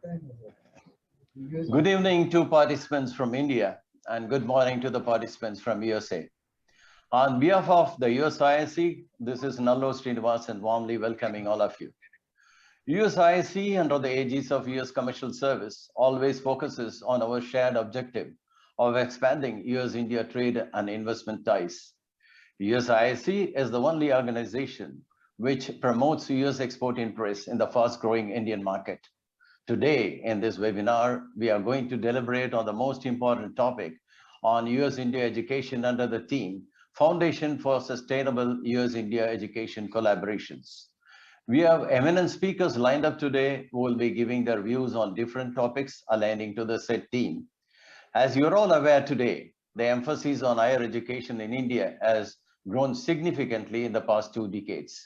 Good evening to participants from India and good morning to the participants from USA. On behalf of the USIIC, this is Nallo Srinivasan warmly welcoming all of you. USIIC, under the aegis of US Commercial Service, always focuses on our shared objective of expanding US-India trade and investment ties. USIIC is the only organization which promotes US export interests in the fast-growing Indian market. Today, in this webinar, we are going to deliberate on the most important topic on US-India education under the theme, Foundation for Sustainable US-India Education Collaborations. We have eminent speakers lined up today who will be giving their views on different topics aligning to the said theme. As you're all aware today, the emphasis on higher education in India has grown significantly in the past 2 decades.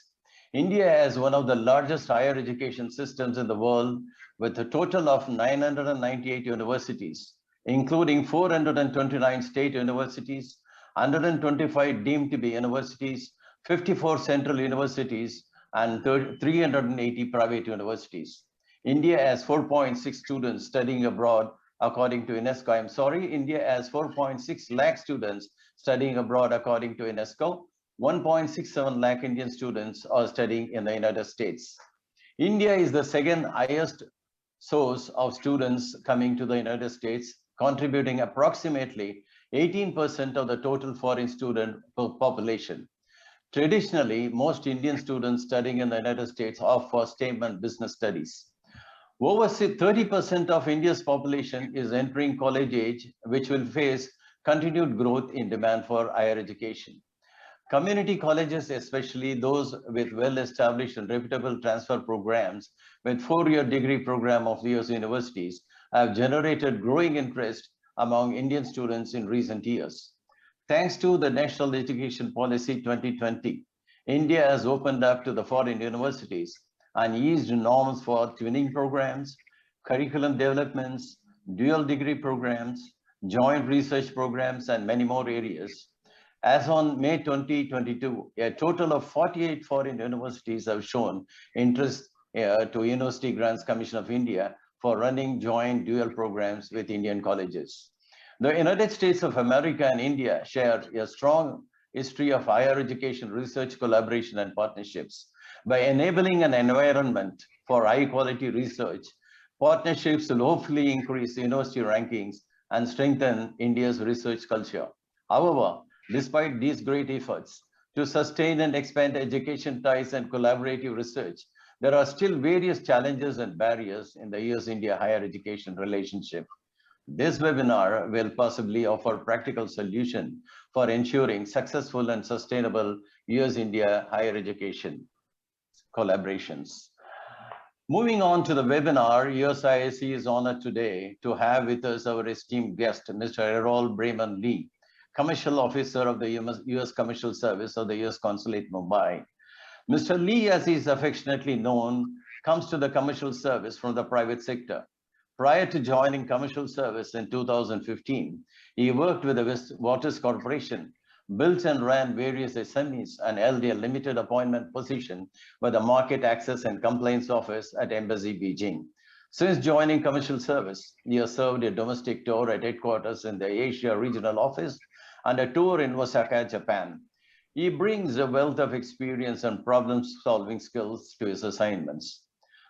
India has one of the largest higher education systems in the world with a total of 998 universities, including 429 state universities, 125 deemed to be universities, 54 central universities, and 380 private universities. India has 4.6 students studying abroad according to UNESCO. India has 4.6 lakh students studying abroad according to UNESCO. 1.67 lakh Indian students are studying in the United States. India is the second highest source of students coming to the United States, contributing approximately 18% of the total foreign student population. Traditionally, most Indian students studying in the United States opt for STEM and business studies. Over 30% of India's population is entering college age, which will face continued growth in demand for higher education. Community colleges, especially those with well-established and reputable transfer programs with 4-year degree program of US universities, have generated growing interest among Indian students in recent years. Thanks to the National Education Policy 2020, India has opened up to the foreign universities and eased norms for twinning programs, curriculum developments, dual degree programs, joint research programs, and many more areas. As on May 2022, a total of 48 foreign universities have shown interest to University Grants Commission of India for running joint dual programs with Indian colleges. The United States of America and India share a strong history of higher education research collaboration and partnerships. By enabling an environment for high quality research, partnerships will hopefully increase university rankings and strengthen India's research culture. However, despite these great efforts to sustain and expand education ties and collaborative research, there are still various challenges and barriers in the US-India higher education relationship. This webinar will possibly offer practical solution for ensuring successful and sustainable US-India higher education collaborations. Moving on to the webinar, USIIC is honored today to have with us our esteemed guest, Mr. Errol Breman Lee, Commercial Officer of the US Commercial Service of the US Consulate, Mumbai. Mr. Lee, as he is affectionately known, comes to the commercial service from the private sector. Prior to joining commercial service in 2015, he worked with the Waters Corporation, built and ran various SMEs, and held a limited appointment position with the Market Access and Compliance Office at Embassy Beijing. Since joining commercial service, he has served a domestic tour at headquarters in the Asia Regional Office and a tour in Osaka, Japan. He brings a wealth of experience and problem-solving skills to his assignments.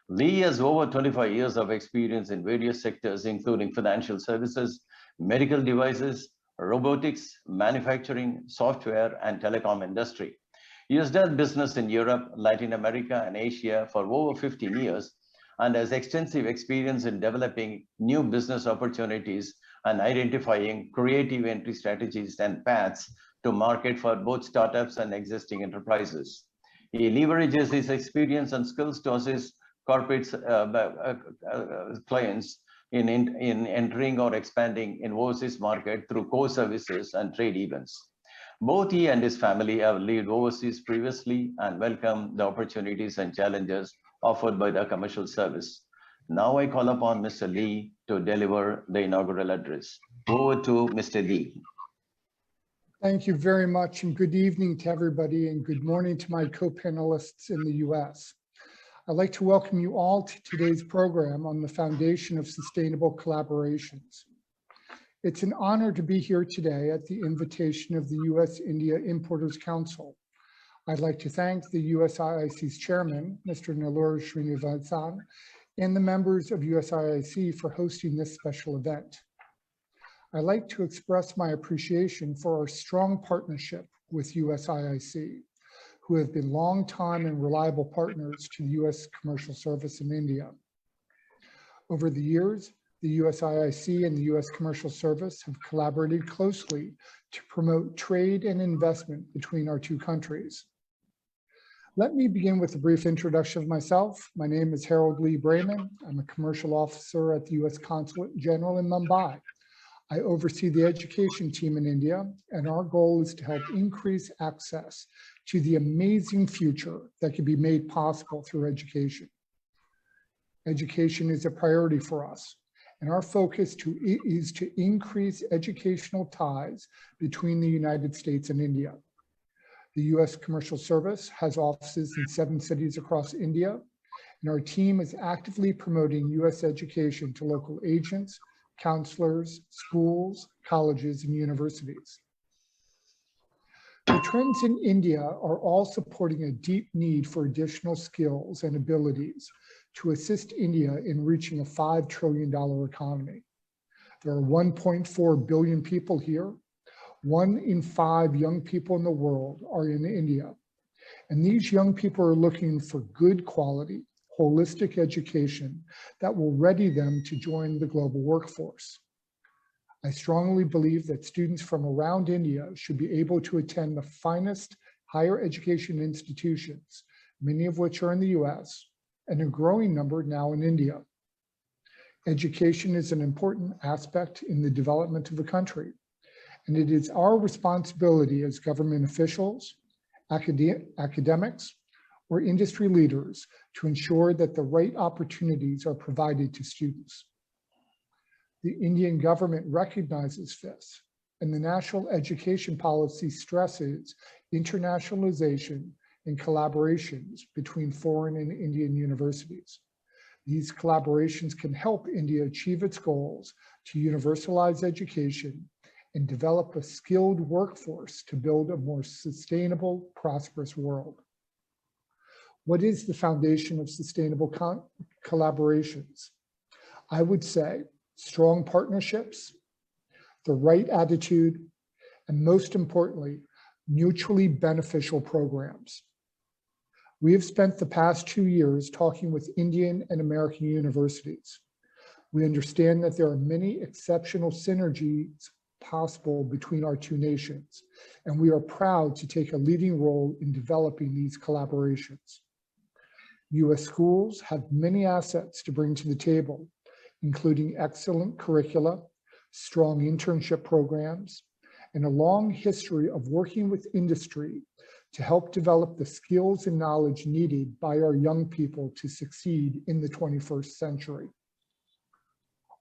Lee has over 25 years of experience in various sectors, including financial services, medical devices, robotics, manufacturing, software, and telecom industry. He has done business in Europe, Latin America, and Asia for over 15 years and has extensive experience in developing new business opportunities and identifying creative entry strategies and paths to market for both startups and existing enterprises. He leverages his experience and skills to assist corporate clients in entering or expanding in overseas market through core services and trade events. Both he and his family have lived overseas previously and welcome the opportunities and challenges offered by the commercial service. Now I call upon Mr. Lee to deliver the inaugural address. Over to Mr. Lee. Thank you very much, and good evening to everybody, and good morning to my co-panelists in the US. I'd like to welcome you all to today's program on the foundation of sustainable collaborations. It's an honor to be here today at the invitation of the U.S.-India Importers Council. I'd like to thank the USIIC's chairman, Mr. Nellore Srinivasan, and the members of USIIC for hosting this special event. I'd like to express my appreciation for our strong partnership with USIIC, who have been long-time and reliable partners to the U.S. commercial service in India. Over the years, the USIIC and the U.S. commercial service have collaborated closely to promote trade and investment between our two countries. Let me begin with a brief introduction of myself. My name is Harold Lee Brayman. I'm a commercial officer at the U.S. Consulate General in Mumbai. I oversee the education team in India, and our goal is to help increase access to the amazing future that can be made possible through education. Education is a priority for us, and our focus is to increase educational ties between the United States and India. The U.S. Commercial Service has offices in 7 cities across India, and our team is actively promoting U.S. education to local agents, counselors, schools, colleges, and universities. The trends in India are all supporting a deep need for additional skills and abilities to assist India in reaching a $5 trillion economy. There are 1.4 billion people here. 1 in 5 young people in the world are in India. And these young people are looking for good quality, holistic education that will ready them to join the global workforce. I strongly believe that students from around India should be able to attend the finest higher education institutions, many of which are in the US, and a growing number now in India. Education is an important aspect in the development of the country, and it is our responsibility as government officials, academics, or industry leaders to ensure that the right opportunities are provided to students. The Indian government recognizes this, and the national education policy stresses internationalization and collaborations between foreign and Indian universities. These collaborations can help India achieve its goals to universalize education and develop a skilled workforce to build a more sustainable, prosperous world. What is the foundation of sustainable collaborations? I would say strong partnerships, the right attitude, and most importantly, mutually beneficial programs. We have spent the past 2 years talking with Indian and American universities. We understand that there are many exceptional synergies possible between our two nations, and we are proud to take a leading role in developing these collaborations. U.S. schools have many assets to bring to the table, including excellent curricula, strong internship programs, and a long history of working with industry to help develop the skills and knowledge needed by our young people to succeed in the 21st century.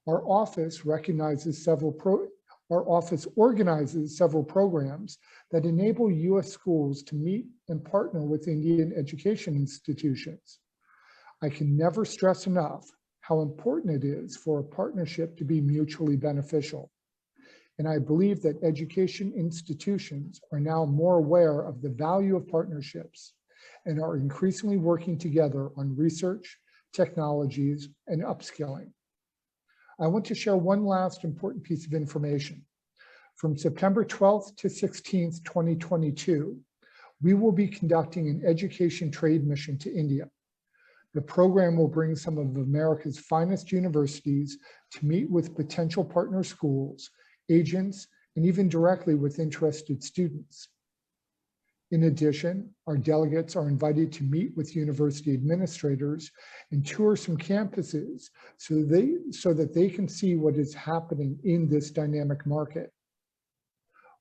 Our office organizes several programs that enable U.S. schools to meet and partner with Indian education institutions. I can never stress enough how important it is for a partnership to be mutually beneficial. And I believe that education institutions are now more aware of the value of partnerships and are increasingly working together on research, technologies, and upskilling. I want to share one last important piece of information. From September 12th to 16th, 2022, we will be conducting an education trade mission to India. The program will bring some of America's finest universities to meet with potential partner schools, agents, and even directly with interested students. In addition, our delegates are invited to meet with university administrators and tour some campuses so that they can see what is happening in this dynamic market.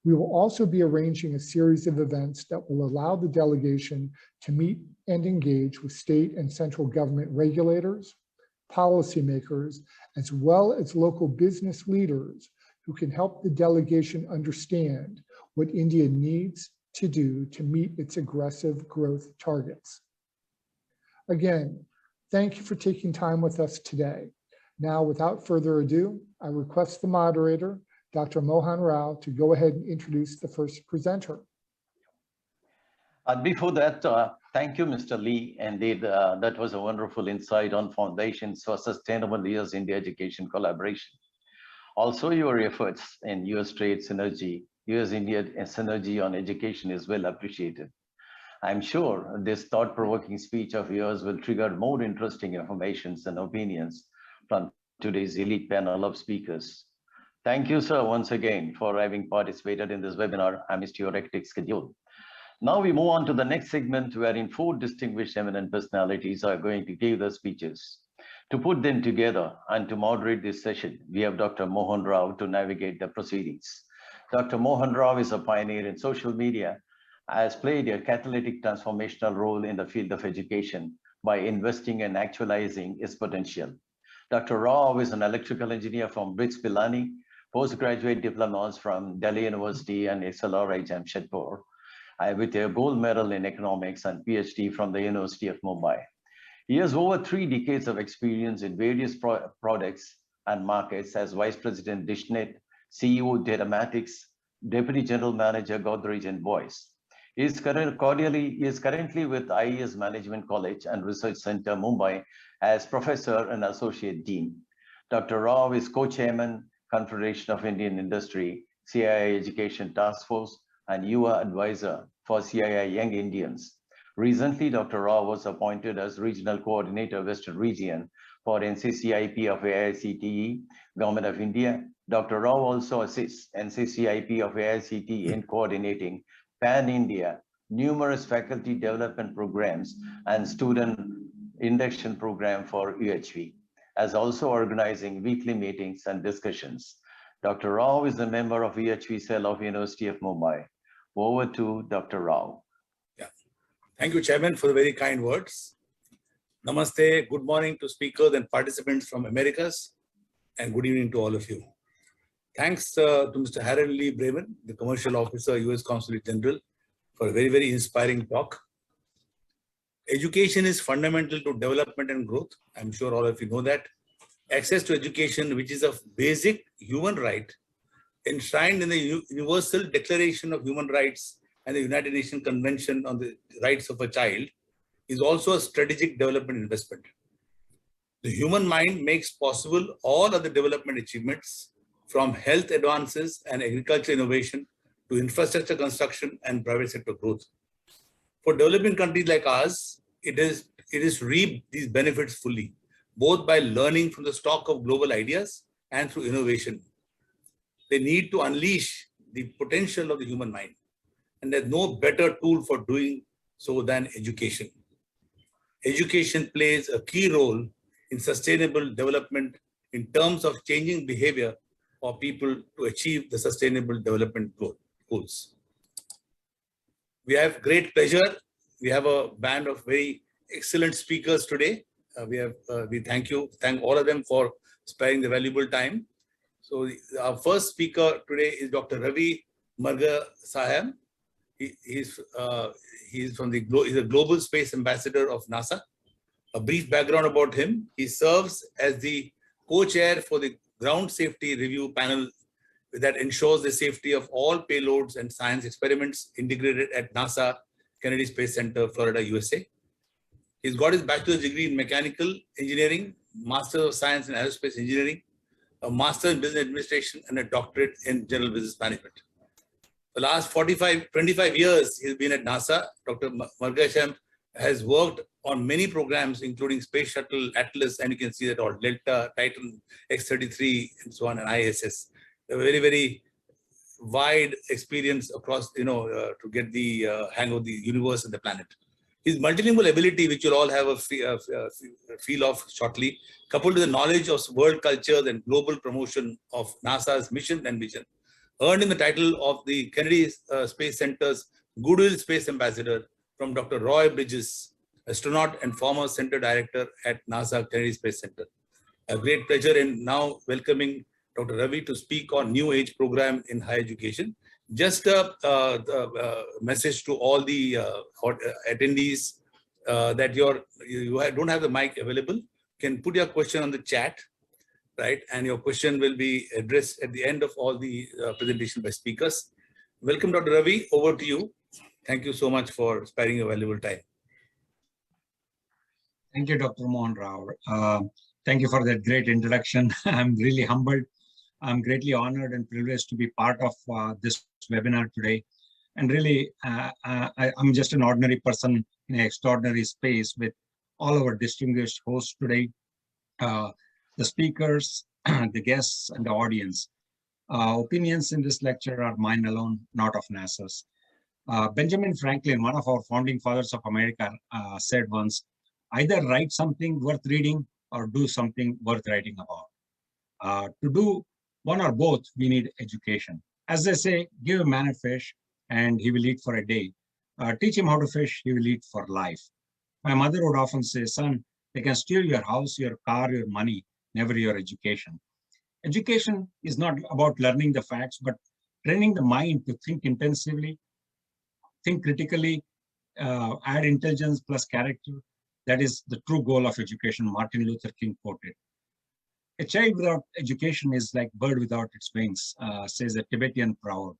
We will also be arranging a series of events that will allow the delegation to meet and engage with state and central government regulators, policymakers, as well as local business leaders who can help the delegation understand what India needs to do to meet its aggressive growth targets. Again, Thank you for taking time with us today. Now, without further ado, I request the moderator, Dr. Mohan Rao, to go ahead and introduce the first presenter. And before that, thank you, Mr. Lee. Indeed, that was a wonderful insight on foundations for sustainable US-India education collaboration. Also, your efforts in US trade synergy, US-India synergy on education is well appreciated. I'm sure this thought-provoking speech of yours will trigger more interesting informations and opinions from today's elite panel of speakers. Thank you, sir, once again for having participated in this webinar amidst your hectic schedule. Now we move on to the next segment wherein 4 distinguished eminent personalities are going to give their speeches. To put them together and to moderate this session, we have Dr. Mohan Rao to navigate the proceedings. Dr. Mohan Rao is a pioneer in social media, has played a catalytic transformational role in the field of education by investing and actualizing its potential. Dr. Rao is an electrical engineer from BRITS Pilani, postgraduate diplomas from Delhi University and XLRI Jamshedpur, with a gold medal in economics and PhD from the University of Mumbai. He has over 3 decades of experience in various products and markets as Vice President DishNet, CEO Datamatics, Deputy General Manager Godrej and Voice. He is currently with IES Management College and Research Center, Mumbai, as Professor and Associate Dean. Dr. Rao is Co-Chairman, Confederation of Indian Industry, CII Education Task Force, and UA Advisor for CII Young Indians. Recently, Dr. Rao was appointed as Regional Coordinator, Western Region for NCCIP of AICTE, Government of India. Dr. Rao also assists NCCIP of AICTE in coordinating Pan-India, numerous faculty development programs and student induction program for UHV, as also organizing weekly meetings and discussions. Dr. Rao is a member of UHV cell of University of Mumbai. Over to Dr. Rao. Yeah. Thank you, Chairman, for the very kind words. Namaste, good morning to speakers and participants from Americas, and good evening to all of you. Thanks to Mr. Harold Lee Braven, the Commercial Officer, US Consulate General, for a very, very inspiring talk. Education is fundamental to development and growth. I'm sure all of you know that. Access to education, which is a basic human right, enshrined in the Universal Declaration of Human Rights and the United Nations Convention on the Rights of a Child, is also a strategic development investment. The human mind makes possible all other development achievements, from health advances and agriculture innovation to infrastructure construction and private sector growth. For developing countries like ours, it is reaped these benefits fully, both by learning from the stock of global ideas and through innovation. They need to unleash the potential of the human mind. And there's no better tool for doing so than education. Education plays a key role in sustainable development in terms of changing behavior for people to achieve the sustainable development goals. We have great pleasure. We have a band of very excellent speakers today. We thank all of them for sparing the valuable time. So our first speaker today is Dr. Ravi Sam. He's a global space ambassador of NASA. A brief background about him: he serves as the co-chair for the ground safety review panel that ensures the safety of all payloads and science experiments integrated at NASA Kennedy Space Center, Florida, USA. He's got his bachelor's degree in mechanical engineering, master of science in aerospace engineering, a master in business administration, and a doctorate in general business management. The last 25 years he's been at NASA. Dr. Sam has worked on many programs, including Space Shuttle, Atlas, and you can see that all, Delta, Titan, X-33, and so on, and ISS. A very, very wide experience across, to get the hang of the universe and the planet. His multilingual ability, which you'll all have a feel of shortly, coupled with the knowledge of world cultures and global promotion of NASA's mission and vision, earned him the title of the Kennedy Space Center's Goodwill Space Ambassador from Dr. Roy Bridges, astronaut and former center director at NASA Kennedy Space Center. A great pleasure in now welcoming Dr. Ravi to speak on New Age program in higher education. Just a message to all the attendees that don't have the mic available, can put your question on the chat, right? And your question will be addressed at the end of all the presentation by speakers. Welcome, Dr. Ravi. Over to you. Thank you so much for sparing your valuable time. Thank you, Dr. Mohan Rao. Thank you for that great introduction. I'm really humbled. I'm greatly honored and privileged to be part of this webinar today. And really, I'm just an ordinary person in an extraordinary space with all our distinguished hosts today, the speakers, the guests, and the audience. Opinions in this lecture are mine alone, not of NASA's. Benjamin Franklin, one of our founding fathers of America, said once, either write something worth reading or do something worth writing about. To do one or both, we need education. As they say, give a man a fish and he will eat for a day. Teach him how to fish, he will eat for life. My mother would often say, son, they can steal your house, your car, your money, never your education. Education is not about learning the facts, but training the mind to think intensively, think critically, add intelligence plus character. That is the true goal of education, Martin Luther King quoted. A child without education is like bird without its wings, says a Tibetan proverb.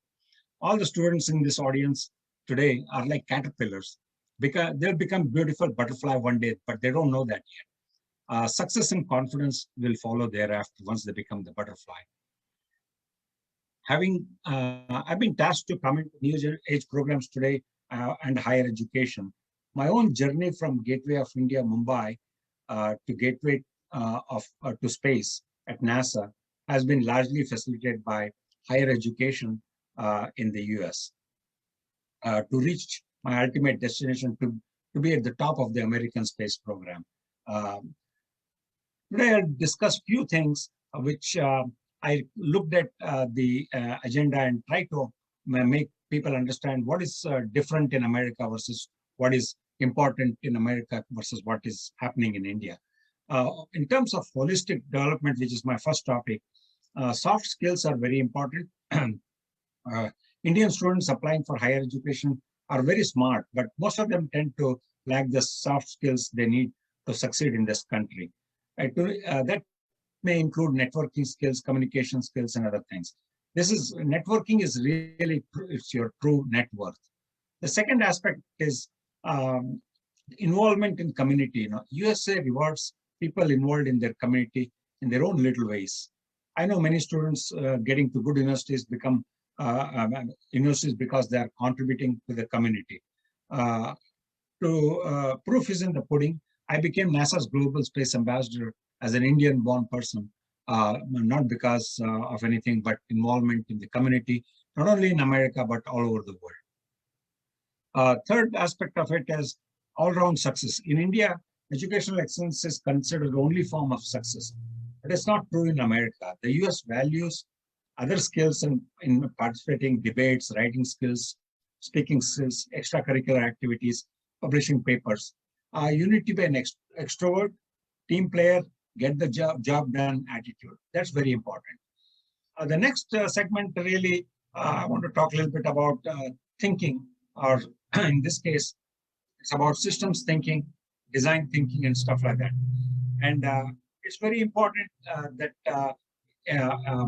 All the students in this audience today are like caterpillars, because they'll become beautiful butterfly one day, but they don't know that yet. Success and confidence will follow thereafter once they become the butterfly. I've been tasked to comment new age programs today and higher education. My own journey from Gateway of India, Mumbai, to Gateway to space at NASA has been largely facilitated by higher education in the US. To reach my ultimate destination, to be at the top of the American space program. Today I'll discuss few things which I looked at the agenda and try to make people understand what is different in America versus what is important in America versus what is happening in India. In terms of holistic development, which is my first topic, soft skills are very important. Indian students applying for higher education are very smart, but most of them tend to lack the soft skills they need to succeed in this country. That may include networking skills, communication skills, and other things. Networking is really, it's your true net worth. The second aspect is involvement in community. USA rewards people involved in their community in their own little ways. I know many students getting to good universities become universities because they are contributing to the community. Proof is in the pudding. I became NASA's Global Space Ambassador as an Indian-born person, not because of anything, but involvement in the community, not only in America, but all over the world. Third aspect of it is all-round success. In India, educational excellence is considered the only form of success. But it's not true in America. The US values other skills in participating debates, writing skills, speaking skills, extracurricular activities, publishing papers. You need to be an extrovert, team player, get the job done attitude. That's very important. The next segment really, I want to talk a little bit about thinking, or in this case, it's about systems thinking, design thinking, and stuff like that. And it's very important that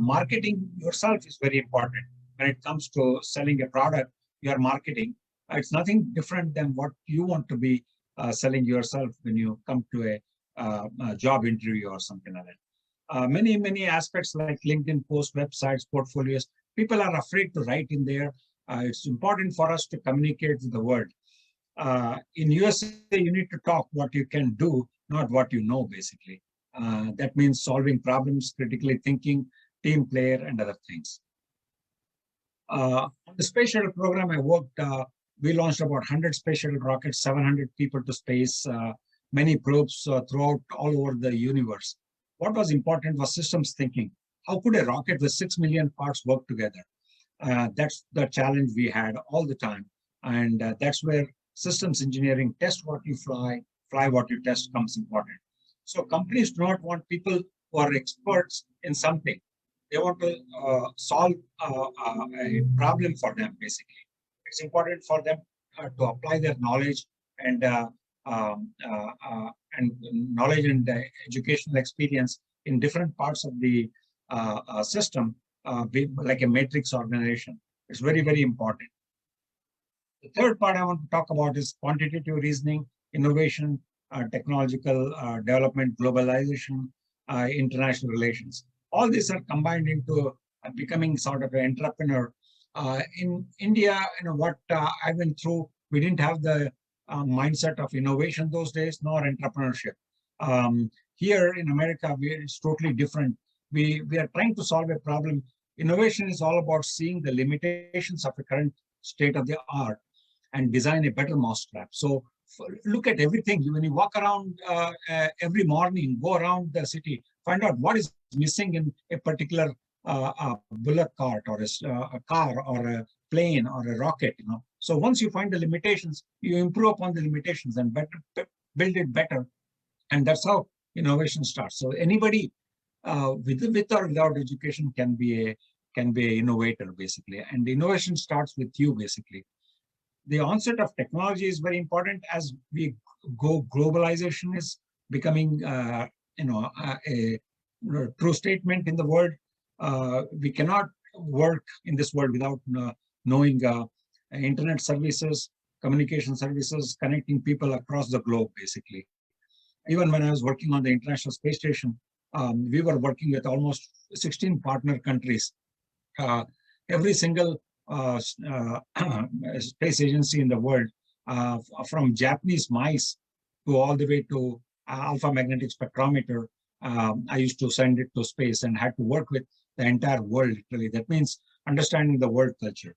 marketing yourself is very important. When it comes to selling a product, your marketing, it's nothing different than what you want to be selling yourself when you come to a job interview or something like that. Many aspects like LinkedIn posts, websites, portfolios, people are afraid to write in there. It's important for us to communicate with the world. In USA, you need to talk what you can do, not what you know, basically. That means solving problems, critically thinking, team player, and other things. On the space shuttle program I worked, we launched about 100 space shuttle rockets, 700 people to space, many probes throughout all over the universe. What was important was systems thinking. How could a rocket with 6 million parts work together? That's the challenge we had all the time. And that's where systems engineering, test what you fly what you test, comes important. So companies do not want people who are experts in something. They want to solve a problem for them, basically. It's important for them to apply their knowledge and and knowledge and educational experience in different parts of the system, like a matrix organization. It's very, very important. The third part I want to talk about is quantitative reasoning, innovation, technological development, globalization, international relations. All these are combined into becoming sort of an entrepreneur. In India, what I went through, we didn't have the mindset of innovation those days, nor entrepreneurship. Here in America, it's totally different. We are trying to solve a problem. Innovation is all about seeing the limitations of the current state of the art and design a better mousetrap. So look at everything. When you walk around every morning, go around the city, find out what is missing in a particular bullock cart or a car or a plane or a rocket. So once you find the limitations, you improve upon the limitations and build it better. And that's how innovation starts. So anybody with or without education can be an innovator, basically. And the innovation starts with you, basically. The onset of technology is very important as we go. Globalization is becoming, a true statement in the world. We cannot work in this world without knowing internet services, communication services, connecting people across the globe, basically. Even when I was working on the International Space Station, we were working with almost 16 partner countries. Every single space agency in the world, from Japanese mice to all the way to alpha magnetic spectrometer, I used to send it to space and had to work with the entire world, literally. That means understanding the world culture.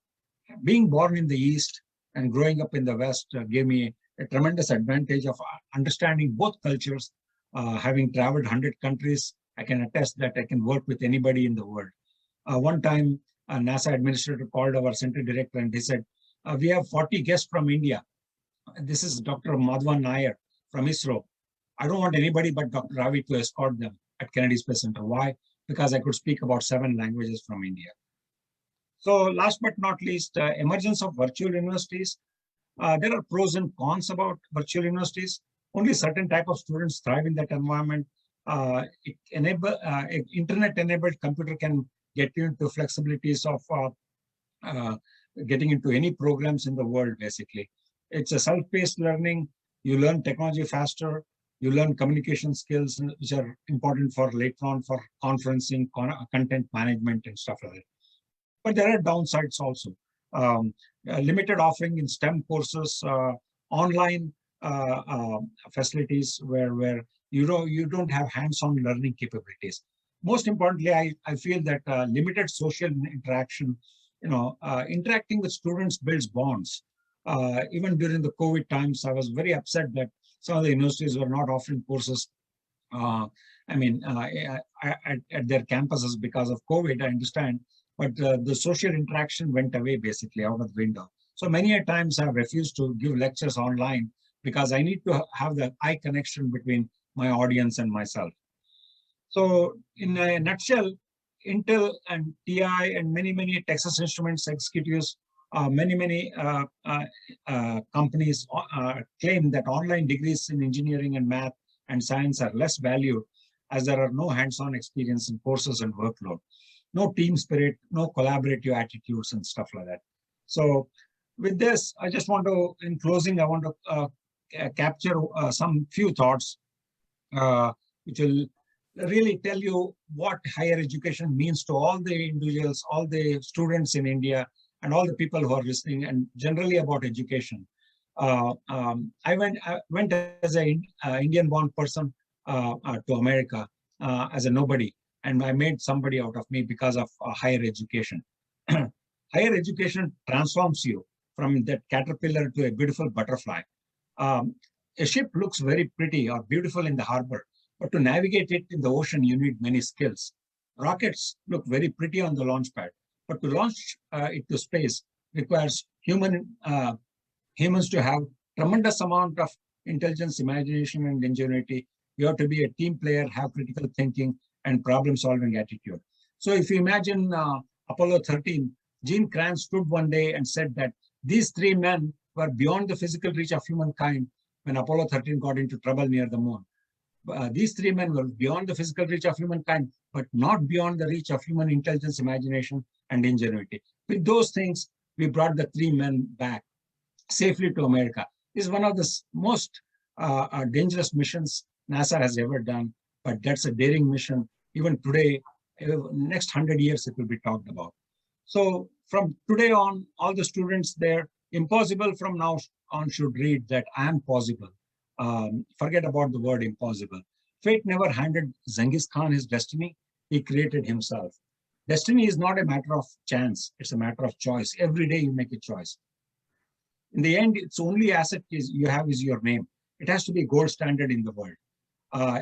Being born in the East and growing up in the West gave me a tremendous advantage of understanding both cultures. Having traveled 100 countries, I can attest that I can work with anybody in the world. One time, a NASA administrator called our center director and he said, we have 40 guests from India. This is Dr. Madhavan Nair from ISRO. I don't want anybody but Dr. Ravi to escort them at Kennedy Space Center. Why? Because I could speak about 7 languages from India. So last but not least, emergence of virtual universities. There are pros and cons about virtual universities. Only certain type of students thrive in that environment. Internet-enabled computer can get you into flexibilities of getting into any programs in the world, basically. It's a self-paced learning. You learn technology faster. You learn communication skills, which are important for later on for conferencing, content management, and stuff like that. But there are downsides also. Limited offering in STEM courses, online facilities where you don't have hands-on learning capabilities. Most importantly, I feel that limited social interaction, interacting with students builds bonds. Even during the COVID times, I was very upset that some of the universities were not offering courses at their campuses because of COVID, I understand. But the social interaction went away, basically, out of the window. So many a times I've refused to give lectures online because I need to have the eye connection between my audience and myself. So in a nutshell, Intel and TI and many Texas Instruments executives, many companies claim that online degrees in engineering and math and science are less valued as there are no hands-on experience in courses and workload, no team spirit, no collaborative attitudes and stuff like that. So with this, I just want to, in closing, I want to capture some few thoughts which will really tell you what higher education means to all the individuals, all the students in India, and all the people who are listening, and generally about education. I went as an Indian-born person to America as a nobody, and I made somebody out of me because of higher education. Higher education transforms you from that caterpillar to a beautiful butterfly. A ship looks very pretty or beautiful in the harbor, but to navigate it in the ocean, you need many skills. Rockets look very pretty on the launch pad, but to launch it to space requires humans to have tremendous amount of intelligence, imagination, and ingenuity. You have to be a team player, have critical thinking, and problem-solving attitude. So if you imagine Apollo 13, Gene Kranz stood one day and said that these 3 men were beyond the physical reach of humankind, when Apollo 13 got into trouble near the moon. These three men were beyond the physical reach of humankind, but not beyond the reach of human intelligence, imagination, and ingenuity. With those things, we brought the three men back safely to America. This is one of the most dangerous missions NASA has ever done, but that's a daring mission. Even today, next 100 years, it will be talked about. So from today on, all the students there, impossible from now on should read that I am possible. Forget about the word impossible. Fate never handed Genghis Khan his destiny. He created himself. Destiny is not a matter of chance. It's a matter of choice. Every day you make a choice. In the end, it's only asset you have is your name. It has to be gold standard in the world.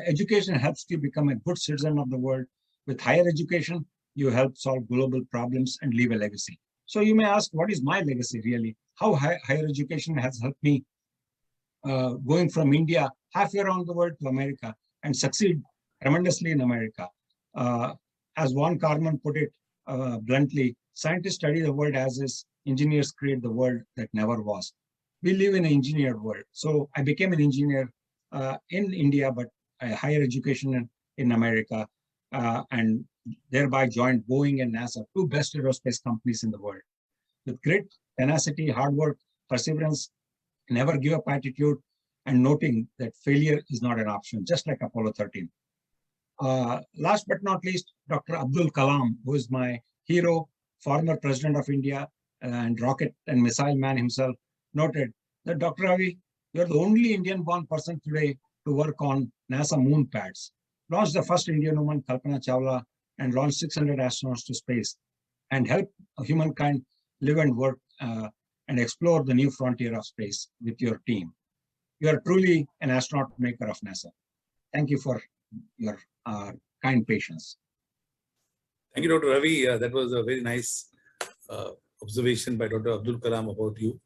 Education helps you become a good citizen of the world. With higher education, you help solve global problems and leave a legacy. So you may ask, what is my legacy really? How higher education has helped me going from India halfway around the world to America and succeed tremendously in America. As Von Karman put it bluntly, scientists study the world as is, engineers create the world that never was. We live in an engineered world. So I became an engineer in India, but higher education in America, and thereby joined Boeing and NASA, two best aerospace companies in the world. With great tenacity, hard work, perseverance, never give up attitude, and noting that failure is not an option, just like Apollo 13. Last but not least, Dr. Abdul Kalam, who is my hero, former president of India and rocket and missile man himself, noted that Dr. Ravi, you're the only Indian-born person today to work on NASA moon pads, launched the first Indian woman, Kalpana Chawla, and launched 600 astronauts to space, and help humankind live and work and explore the new frontier of space with your team. You are truly an astronaut maker of NASA. Thank you for your kind patience. Thank you, Dr. Ravi. That was a very nice observation by Dr. Abdul Kalam about you.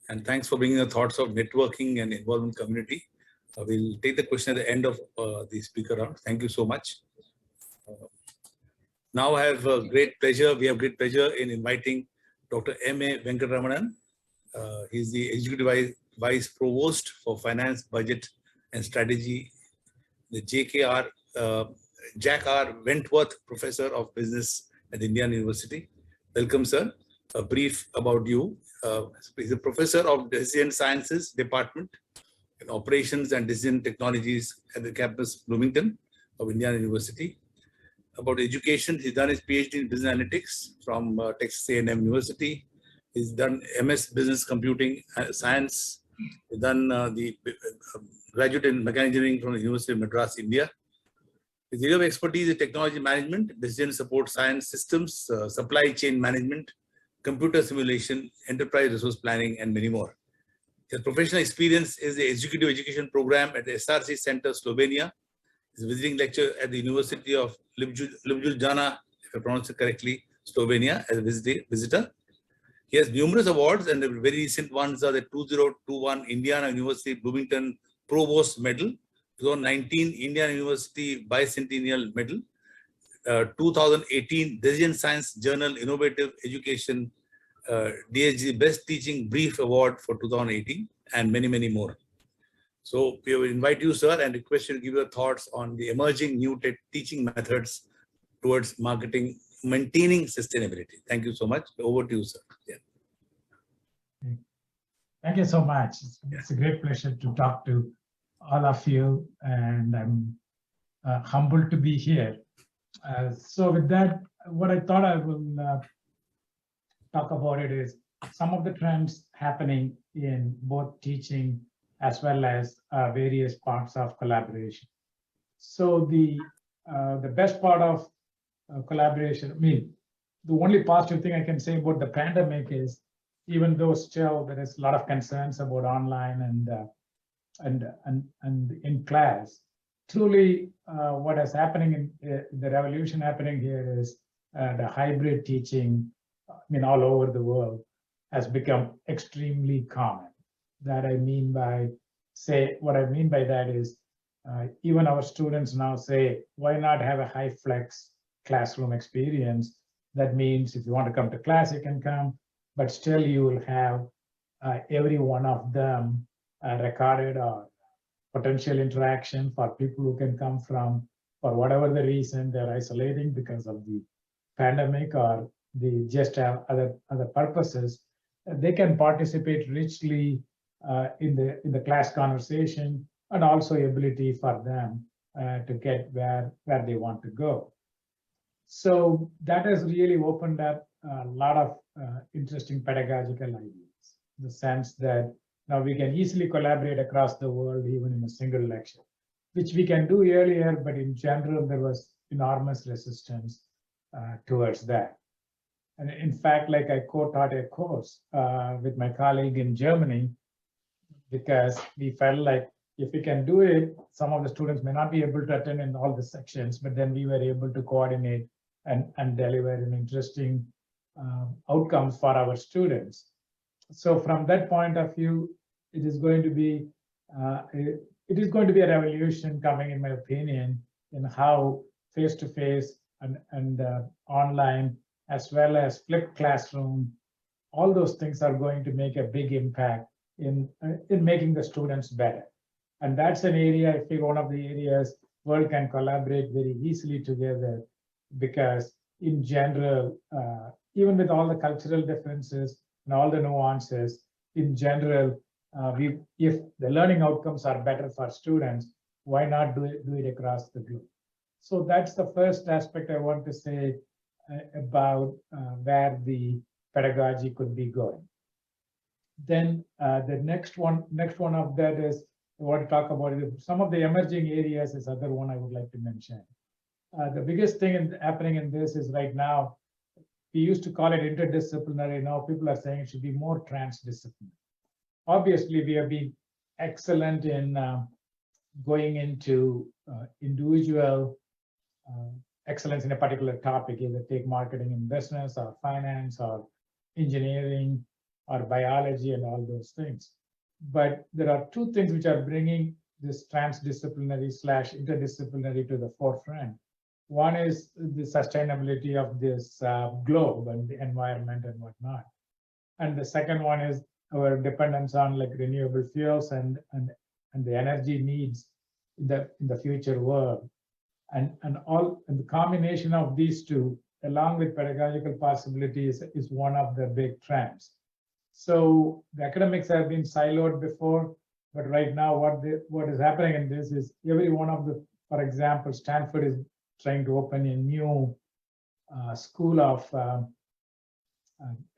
And thanks for bringing the thoughts of networking and involvement community. We'll take the question at the end of the speaker round. Thank you so much. Now I have great pleasure. We have great pleasure in inviting Dr. M.A. Venkatramanan. He's the Executive Vice Provost for Finance, Budget and Strategy, the Jack R. Wentworth Professor of Business at Indiana University. Welcome, sir. A brief about you. He's a Professor of Decision Sciences Department in Operations and Decision Technologies at the campus Bloomington of Indiana University. About education, he's done his PhD in Business Analytics from Texas A&M University. He's done MS Business Computing Science. He's done the graduate in Mechanical Engineering from the University of Madras, India. His area of expertise is technology management, decision support science systems, supply chain management, computer simulation, enterprise resource planning, and many more. His professional experience is the Executive Education Program at the SRC Center, Slovenia. He's a visiting lecturer at the University of Ljubljana, if I pronounce it correctly, Slovenia, as a visitor. He has numerous awards, and the very recent ones are the 2021 Indiana University Bloomington Provost Medal, 2019 Indiana University Bicentennial Medal, 2018 Decision Science Journal Innovative Education DSG Best Teaching Brief Award for 2018, and many, many more. So we will invite you, sir, and request you to give your thoughts on the emerging new teaching methods towards maintaining sustainability. Thank you so much. Over to you, sir. Yeah. Thank you so much. It's a great pleasure to talk to all of you, and I'm humbled to be here. So with that, what I thought I will talk about it is some of the trends happening in both teaching as well as various parts of collaboration. So the best part of collaboration, I mean, the only positive thing I can say about the pandemic is, even though still there is a lot of concerns about online and in class, truly what is happening in the revolution happening here is the hybrid teaching, I mean, all over the world has become extremely common. That I mean by what I mean by that is even our students now say, why not have a high flex classroom experience? That means if you want to come to class, you can come, but still you will have every one of them recorded or potential interaction for people who can come from, for whatever the reason, they're isolating because of the pandemic or they just have other purposes. They can participate richly in the class conversation, and also ability for them to get where they want to go. So that has really opened up a lot of interesting pedagogical ideas, in the sense that now we can easily collaborate across the world, even in a single lecture, which we can do earlier, but in general, there was enormous resistance towards that. And in fact, like I co-taught a course with my colleague in Germany, because we felt like if we can do it, some of the students may not be able to attend in all the sections, but then we were able to coordinate and deliver an interesting outcomes for our students. So from that point of view, it is going to be a revolution coming, in my opinion, in how face-to-face and online, as well as flipped classroom, all those things are going to make a big impact in making the students better. And that's an area, I feel, one of the areas world can collaborate very easily together, because in general, even with all the cultural differences and all the nuances, in general, if the learning outcomes are better for students, why not do it across the globe? So that's the first aspect I want to say about where the pedagogy could be going. Then the next one of that is I want to talk about it. Some of the emerging areas is other one I would like to mention. The biggest thing happening in this is right now, we used to call it interdisciplinary. Now people are saying it should be more transdisciplinary. Obviously, we have been excellent in going into individual excellence in a particular topic, either take marketing and business or finance or engineering or biology and all those things. But there are two things which are bringing this transdisciplinary / interdisciplinary to the forefront. One is the sustainability of this globe and the environment and whatnot. And the second one is our dependence on like renewable fuels and the energy needs in the future world. And the combination of these two, along with pedagogical possibilities, is one of the big trends. So the academics have been siloed before, but right now what is happening in this is every one of the, for example, Stanford is trying to open a new school of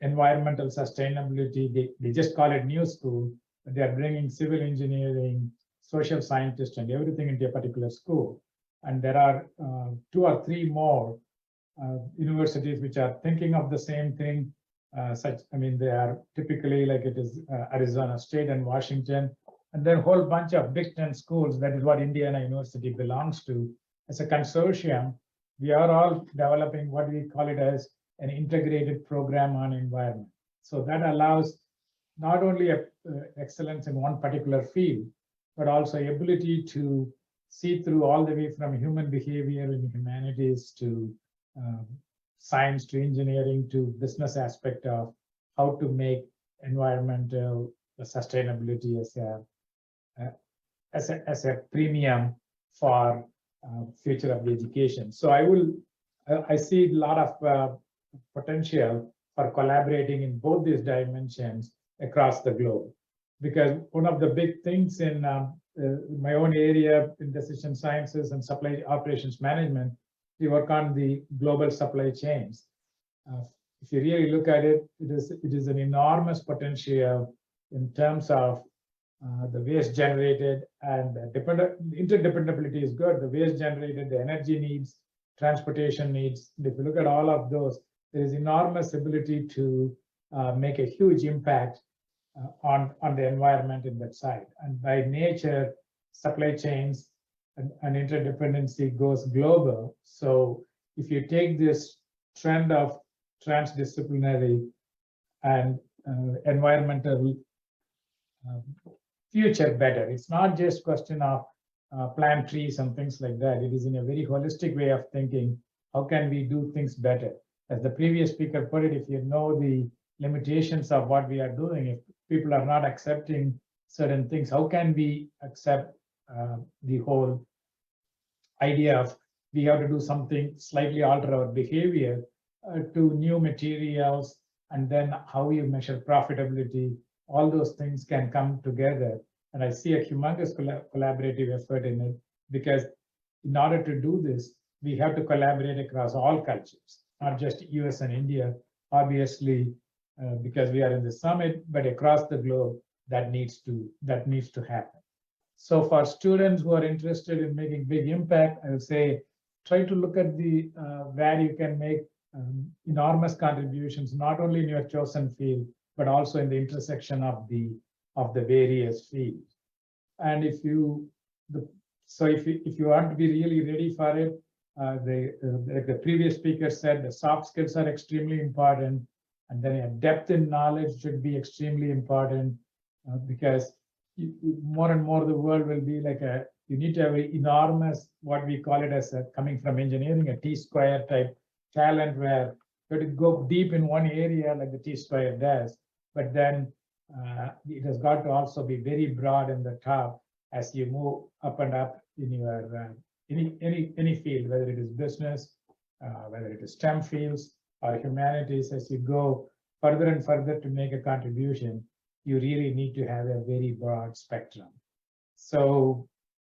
environmental sustainability. They just call it new school, but they are bringing civil engineering, social scientists, and everything into a particular school. And there are 2 or 3 more universities which are thinking of the same thing. They are typically like it is Arizona State and Washington, and then a whole bunch of Big Ten schools. That is what Indiana University belongs to. As a consortium, we are all developing what we call it as an integrated program on environment. So that allows not only excellence in one particular field, but also ability to see through all the way from human behavior and humanities to science to engineering to business aspect of how to make environmental sustainability as a premium for future of the education. So I see a lot of potential for collaborating in both these dimensions across the globe, because one of the big things in my own area in decision sciences and supply operations management, we work on the global supply chains. If you really look at it, it is an enormous potential in terms of the waste generated, and interdependability is good. The waste generated, the energy needs, transportation needs. If you look at all of those, there is enormous ability to make a huge impact on the environment in that side. And by nature, supply chains and interdependency goes global. So if you take this trend of transdisciplinary and environmental future better, it's not just question of plant trees and things like that. It is in a very holistic way of thinking, how can we do things better? As the previous speaker put it, if you know the limitations of what we are doing, if people are not accepting certain things, how can we accept the whole idea of we have to do something, slightly alter our behavior to new materials, and then how you measure profitability, all those things can come together. And I see a humongous collaborative effort in it, because in order to do this, we have to collaborate across all cultures, not just US and India, obviously, because we are in the summit, but across the globe, that needs to happen. So for students who are interested in making big impact, I would say, try to look at the where you can make enormous contributions, not only in your chosen field, but also in the intersection of the various fields. And if you want to be really ready for it, like the previous speaker said, the soft skills are extremely important, and then a depth in knowledge should be extremely important, because more and more the world will be like you need to have an enormous, what we call it as coming from engineering, a T-square type talent, where you have to go deep in one area like the T-square does, but then it has got to also be very broad in the top as you move up and up in your any field, whether it is business, whether it is STEM fields or humanities. As you go further and further to make a contribution, you really need to have a very broad spectrum. So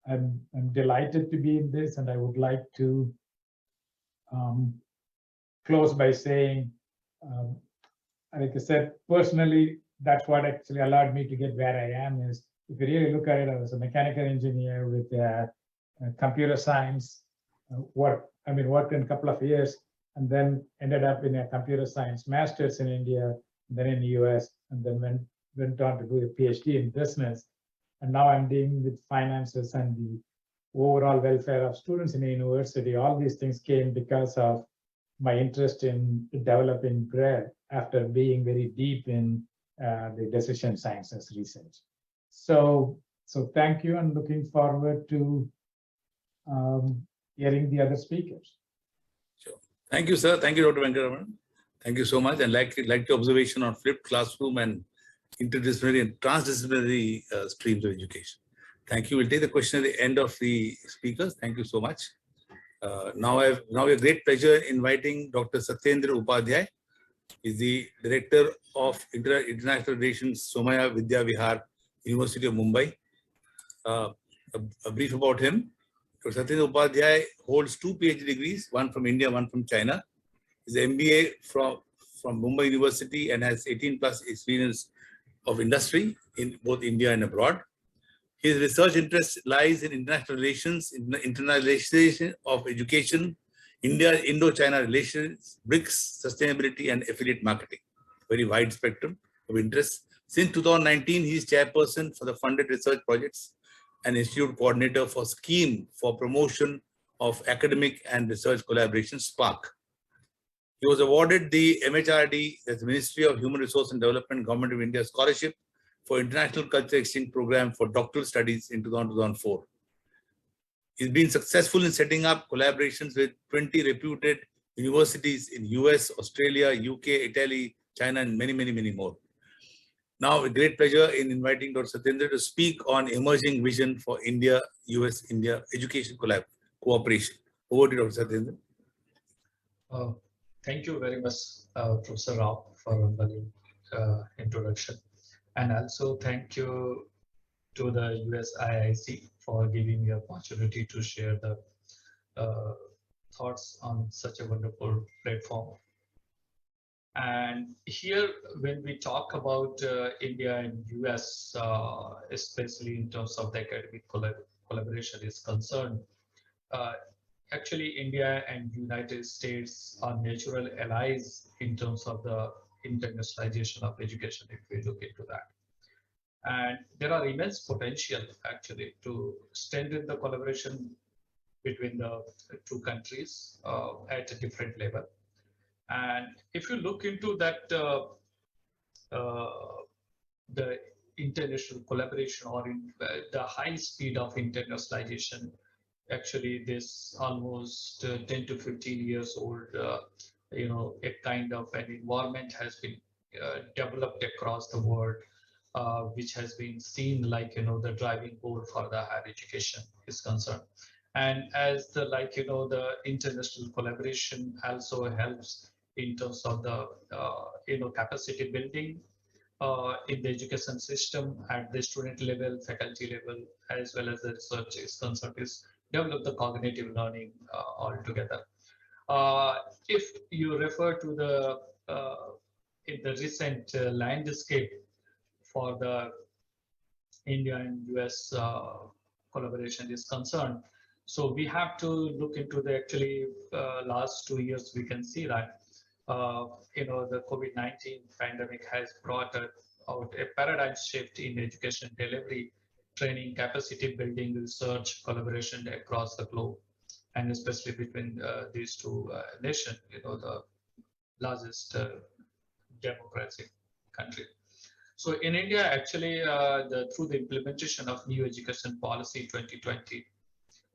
I'm delighted to be in this, and I would like to close by saying, like I said, personally, that's what actually allowed me to get where I am. Is if you really look at it, I was a mechanical engineer with computer science worked in a couple of years, and then ended up in a computer science master's in India, then in the US, and then went on to do a PhD in business. And now I'm dealing with finances and the overall welfare of students in the university. All these things came because of my interest in developing bread after being very deep in the decision sciences research. So thank you, and looking forward to hearing the other speakers. Sure. Thank you, sir. Thank you, Dr. Venkataraman. Thank you so much. And like the observation on flipped classroom and interdisciplinary and transdisciplinary streams of education. Thank you. We'll take the question at the end of the speakers. Thank you so much. Now we have a great pleasure inviting Dr. Satyendra Upadhyay. He's the Director of International Relations, Somaya Vidya Vihar, University of Mumbai. A brief about him. Dr. Satyendra Upadhyay holds 2 PhD degrees, one from India, one from China. He's an MBA from Mumbai University and has 18 plus experience of industry in both India and abroad. His research interest lies in international relations, in the internationalization of education, Indo-China relations, BRICS, sustainability, and affiliate marketing. Very wide spectrum of interests. Since 2019, he is chairperson for the funded research projects and institute coordinator for Scheme for Promotion of Academic and Research Collaboration, SPARC. He was awarded the MHRD, that's the Ministry of Human Resource and Development, Government of India Scholarship for International Culture Exchange Program for Doctoral Studies in 2004. He's been successful in setting up collaborations with 20 reputed universities in US, Australia, UK, Italy, China, and many, many, many more. Now, a great pleasure in inviting Dr. Satyendra to speak on emerging vision for India, US-India education cooperation. Over to Dr. Satyendra. Thank you very much, Professor Rao, for the introduction. And also thank you to the USIIC for giving me the opportunity to share the thoughts on such a wonderful platform. And here, when we talk about India and US, especially in terms of the academic collaboration is concerned, actually India and United States are natural allies in terms of the internationalization of education, if we look into that. And there are immense potential actually to strengthen the collaboration between the 2 countries at a different level. And if you look into that, the international collaboration or in the high speed of internationalization, actually this almost 10 to 15 years old, a kind of an environment has been developed across the world which has been seen like, the driving force for the higher education is concerned. And as the, the international collaboration also helps in terms of the, capacity building in the education system at the student level, faculty level, as well as the research is concerned, is develop the cognitive learning altogether. If you refer to the in the recent landscape for the India and US collaboration is concerned, so we have to look into the actually last 2 years. We can see that the COVID-19 pandemic has brought out a paradigm shift in education delivery, training, capacity building, research, collaboration across the globe, and especially between these two nations, the largest democratic country. So in India, actually, through the implementation of new education policy 2020,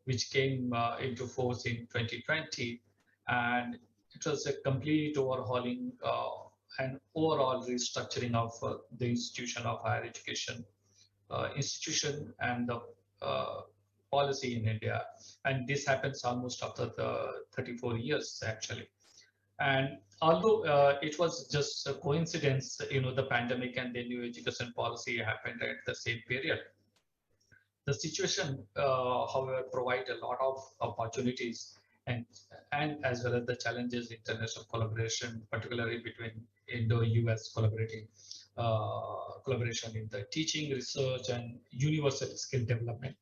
which came into force in 2020, and it was a complete overhauling and overall restructuring of the institution of higher education institution and the policy in India. And this happens almost after the 34 years, actually. And although it was just a coincidence, the pandemic and the new education policy happened at the same period, the situation, however, provide a lot of opportunities and as well as the challenges international collaboration, particularly between Indo-US collaboration in the teaching, research, and universal skill development.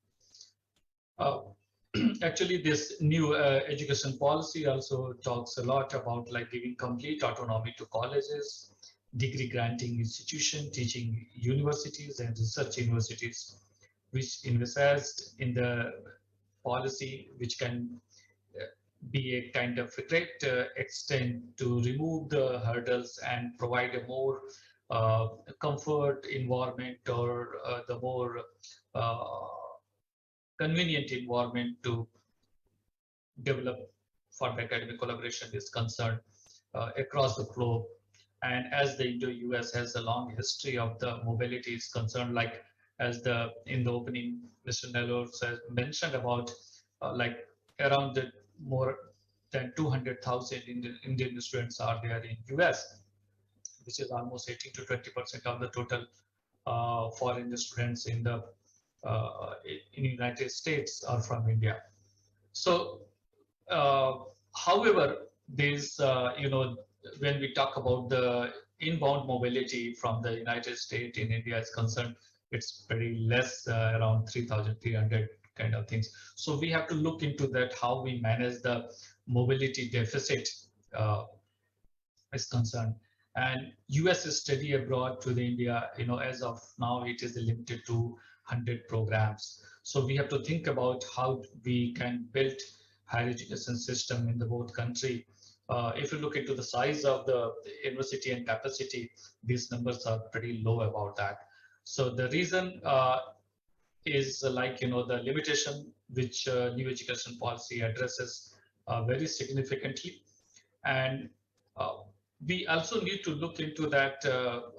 Actually, this new education policy also talks a lot about like giving complete autonomy to colleges, degree granting institutions, teaching universities, and research universities, which envisaged in the policy, which can be a kind of a great extent to remove the hurdles and provide a more comfort environment, or the more convenient environment to develop for the academic collaboration is concerned across the globe. And as the Indo-US has a long history of the mobility is concerned, like as in the opening, Mr. Nellore has mentioned about like around the more than 200,000 Indian students are there in US, which is almost 18 to 20% of the total foreign students in the United States are from India. So, however, there's when we talk about the inbound mobility from the United States in India is concerned, it's pretty less, around 3,300 kind of things. So we have to look into that, how we manage the mobility deficit is concerned. And US study abroad to the India, as of now, it is limited to 100 programs. So we have to think about how we can build higher education system in the both country. If you look into the size of the university and capacity, these numbers are pretty low about that. So the reason is like, the limitation which new education policy addresses very significantly. And we also need to look into that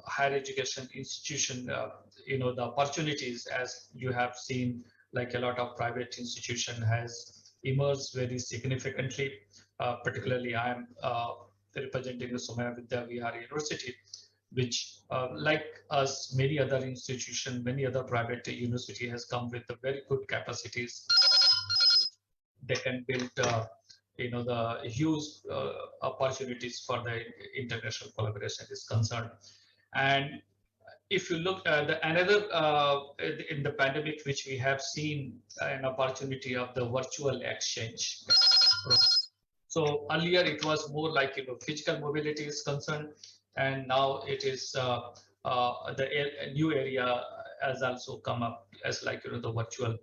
higher education institution, the opportunities, as you have seen, like a lot of private institution has emerged very significantly. Particularly, I am representing the Somaiya Vidya Vihar University, which, like us, many other institutions, many other private university has come with the very good capacities. They can build, the huge opportunities for the international collaboration is concerned. And if you look at another in the pandemic, which we have seen an opportunity of the virtual exchange. So earlier it was more like, physical mobility is concerned, and now it is the new area has also come up as like, the virtual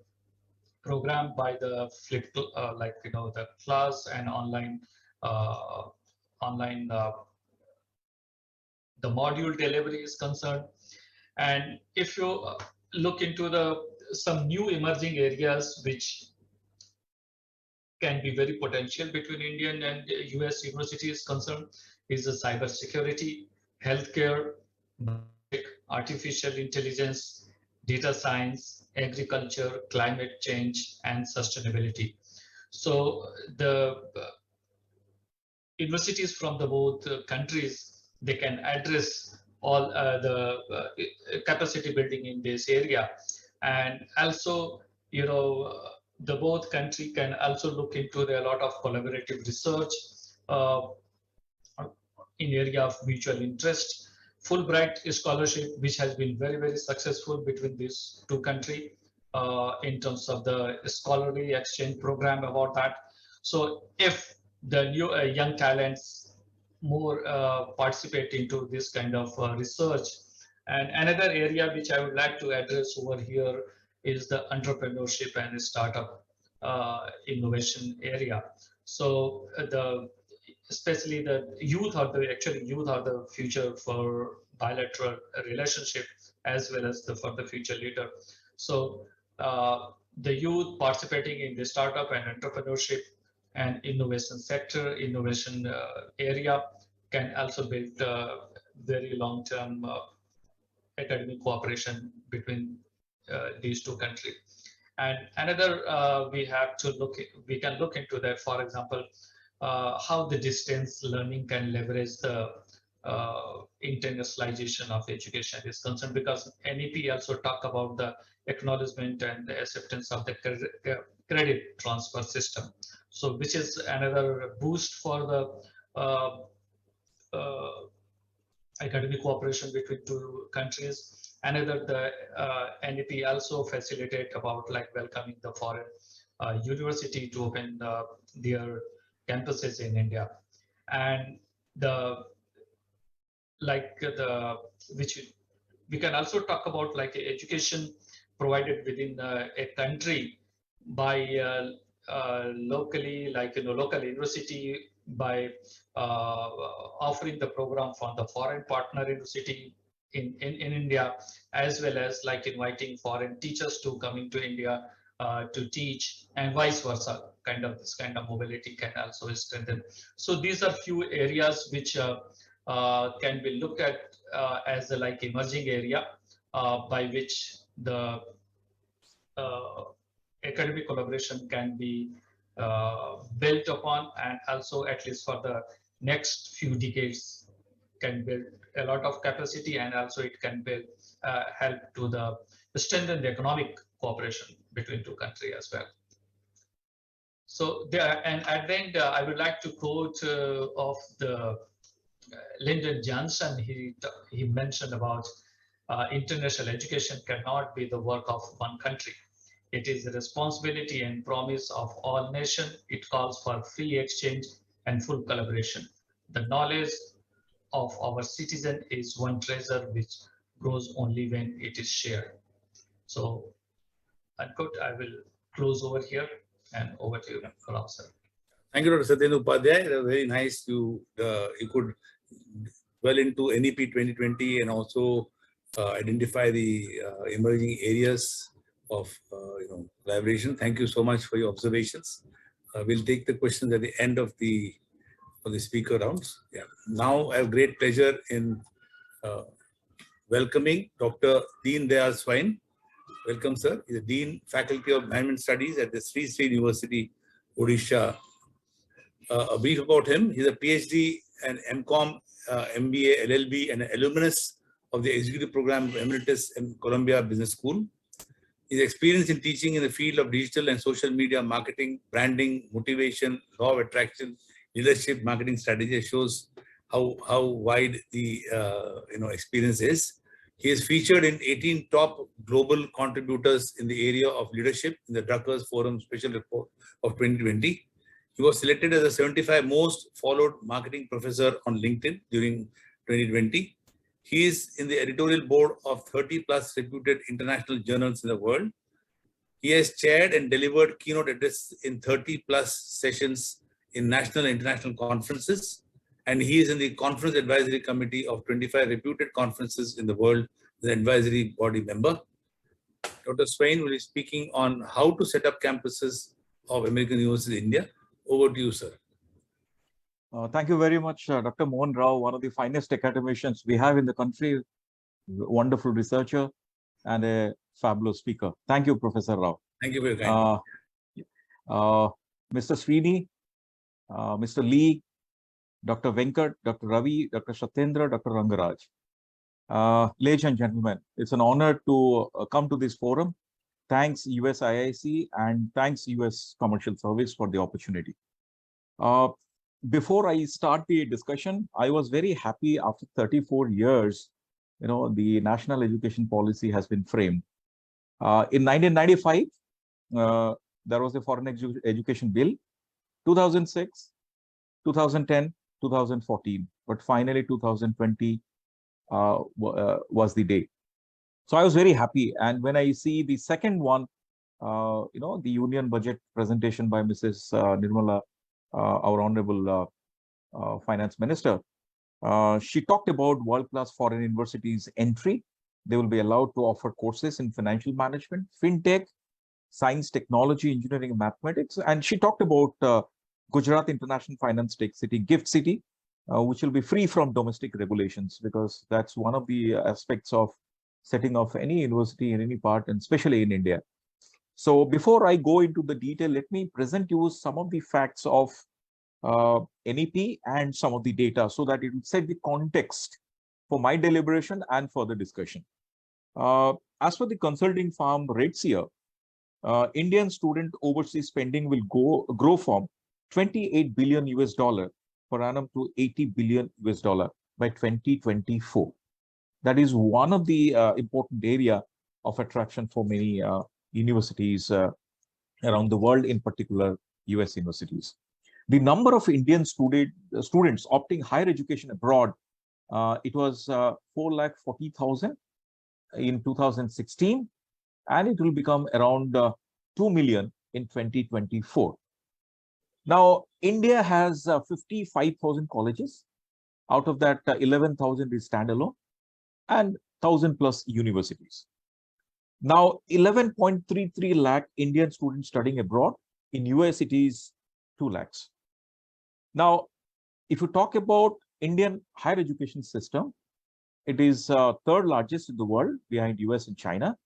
program by the flipped, like, the class and online, the module delivery is concerned. And if you look into some new emerging areas which can be very potential between Indian and US universities concerned, is the cybersecurity, healthcare, artificial intelligence, data science, agriculture, climate change, and sustainability. So the universities from the both countries, they can address all the capacity building in this area. And also, the both country can also look into a lot of collaborative research in area of mutual interest. Fulbright scholarship, which has been very, very successful between these two countries in terms of the scholarly exchange program about that. So if the new young talents more participate into this kind of research. And another area which I would like to address over here is the entrepreneurship and startup innovation area. So especially the youth are the future for bilateral relationship as well as for the future leader. So the youth participating in the startup and entrepreneurship and innovation sector, innovation area can also build very long-term academic cooperation between these two countries. And another we can look into that, for example, how the distance learning can leverage the internationalization of education is concerned, because NEP also talk about the acknowledgement and the acceptance of the credit transfer system. So which is another boost for the academic cooperation between two countries. Another, the NEP also facilitate about like welcoming the foreign university to open their campuses in India. And which we can also talk about like education provided within a country by locally, like local university, by offering the program from the foreign partner university in India, as well as like inviting foreign teachers to coming to India to teach, and vice versa. This kind of mobility can also strengthen. So these are few areas which can be looked at as a like emerging area by which the academic collaboration can be built upon, and also at least for the next few decades can build a lot of capacity, and also it can build help to the strengthen the economic cooperation between two countries as well. So there, and at the end, I would like to quote of the Lyndon Johnson. He mentioned about international education cannot be the work of one country. It is the responsibility and promise of all nations. It calls for free exchange and full collaboration. The knowledge of our citizen is one treasure which grows only when it is shared. So, unquote, I will close over here and over to you, Ravi sir. Thank you, Dr. Satyendra Upadhyay. Very nice. You could well into NEP 2020 and also identify the emerging areas of collaboration. Thank you so much for your observations. We'll take the questions at the end of the speaker rounds. Yeah. Now I have great pleasure in welcoming Dr. Deen Dayal Swain. Welcome, sir. He's the Dean, Faculty of Management Studies at the Sri Sri University, Odisha. A brief about him: he's a PhD and MCom, MBA, LLB, and an alumnus of the executive program of Emeritus in Columbia Business School. His experience in teaching in the field of digital and social media marketing, branding, motivation, law of attraction, leadership, marketing strategy shows how wide the experience is. He is featured in 18 top global contributors in the area of leadership in the Druckers Forum Special Report of 2020. He was selected as the 75 most followed marketing professor on LinkedIn during 2020. He is in the editorial board of 30 plus reputed international journals in the world. He has chaired and delivered keynote addresses in 30 plus sessions in national and international conferences. And he is in the conference advisory committee of 25 reputed conferences in the world, as an advisory body member. Dr. Swain will be speaking on how to set up campuses of American University in India. Over to you, sir. Thank you very much, Dr. Mohan Rao, one of the finest academicians we have in the country. wonderful researcher, and a fabulous speaker. Thank you, Professor Rao. Thank you for your kind. Mr. Srini, Mr. Lee, Dr. Venkat, Dr. Ravi, Dr. Satyendra, Dr. Rangaraj. Ladies and gentlemen, it's an honor to come to this forum. Thanks USIIC and thanks US Commercial Service for the opportunity. Before I start the discussion, I was very happy after 34 years, the national education policy has been framed. In 1995, there was a foreign education bill, 2006, 2010, 2014, but finally 2020 was the day. So I was very happy. And when I see the second one, the union budget presentation by Mrs. Nirmala, our honorable finance minister, she talked about world-class foreign universities entry. They will be allowed to offer courses in financial management, fintech, science, technology, engineering, and mathematics. And she talked about Gujarat International Finance Tech City, Gift City, which will be free from domestic regulations, because that's one of the aspects of setting off any university in any part, and especially in India. So before I go into the detail, let me present you some of the facts of NEP and some of the data so that it will set the context for my deliberation and further discussion. As for the consulting firm Ratio, Indian student overseas spending will grow from 28 billion US dollar per annum to 80 billion US dollar by 2024. That is one of the important area of attraction for many universities around the world, in particular US universities. The number of Indian students opting higher education abroad, it was 440,000 in 2016, and it will become around 2 million in 2024. Now, India has 55,000 colleges. Out of that, 11,000 is standalone, and 1,000 plus universities. Now, 11.33 lakh Indian students studying abroad. In US, it is 2 lakhs. Now, if you talk about Indian higher education system, it is third largest in the world behind US and China.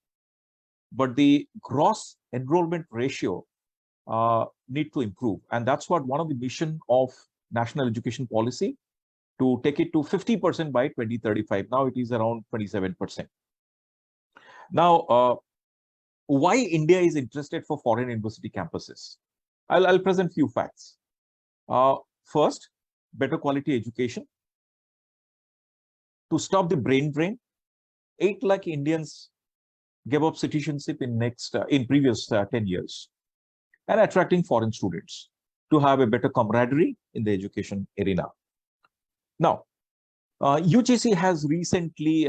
But the gross enrollment ratio need to improve. And that's what one of the mission of national education policy, to take it to 50% by 2035. Now it is around 27%. Now, why India is interested for foreign university campuses? I'll present few facts. First, better quality education. To stop the brain drain, 8 lakh Indians gave up citizenship in previous 10 years, and attracting foreign students to have a better camaraderie in the education arena. Now, UGC has recently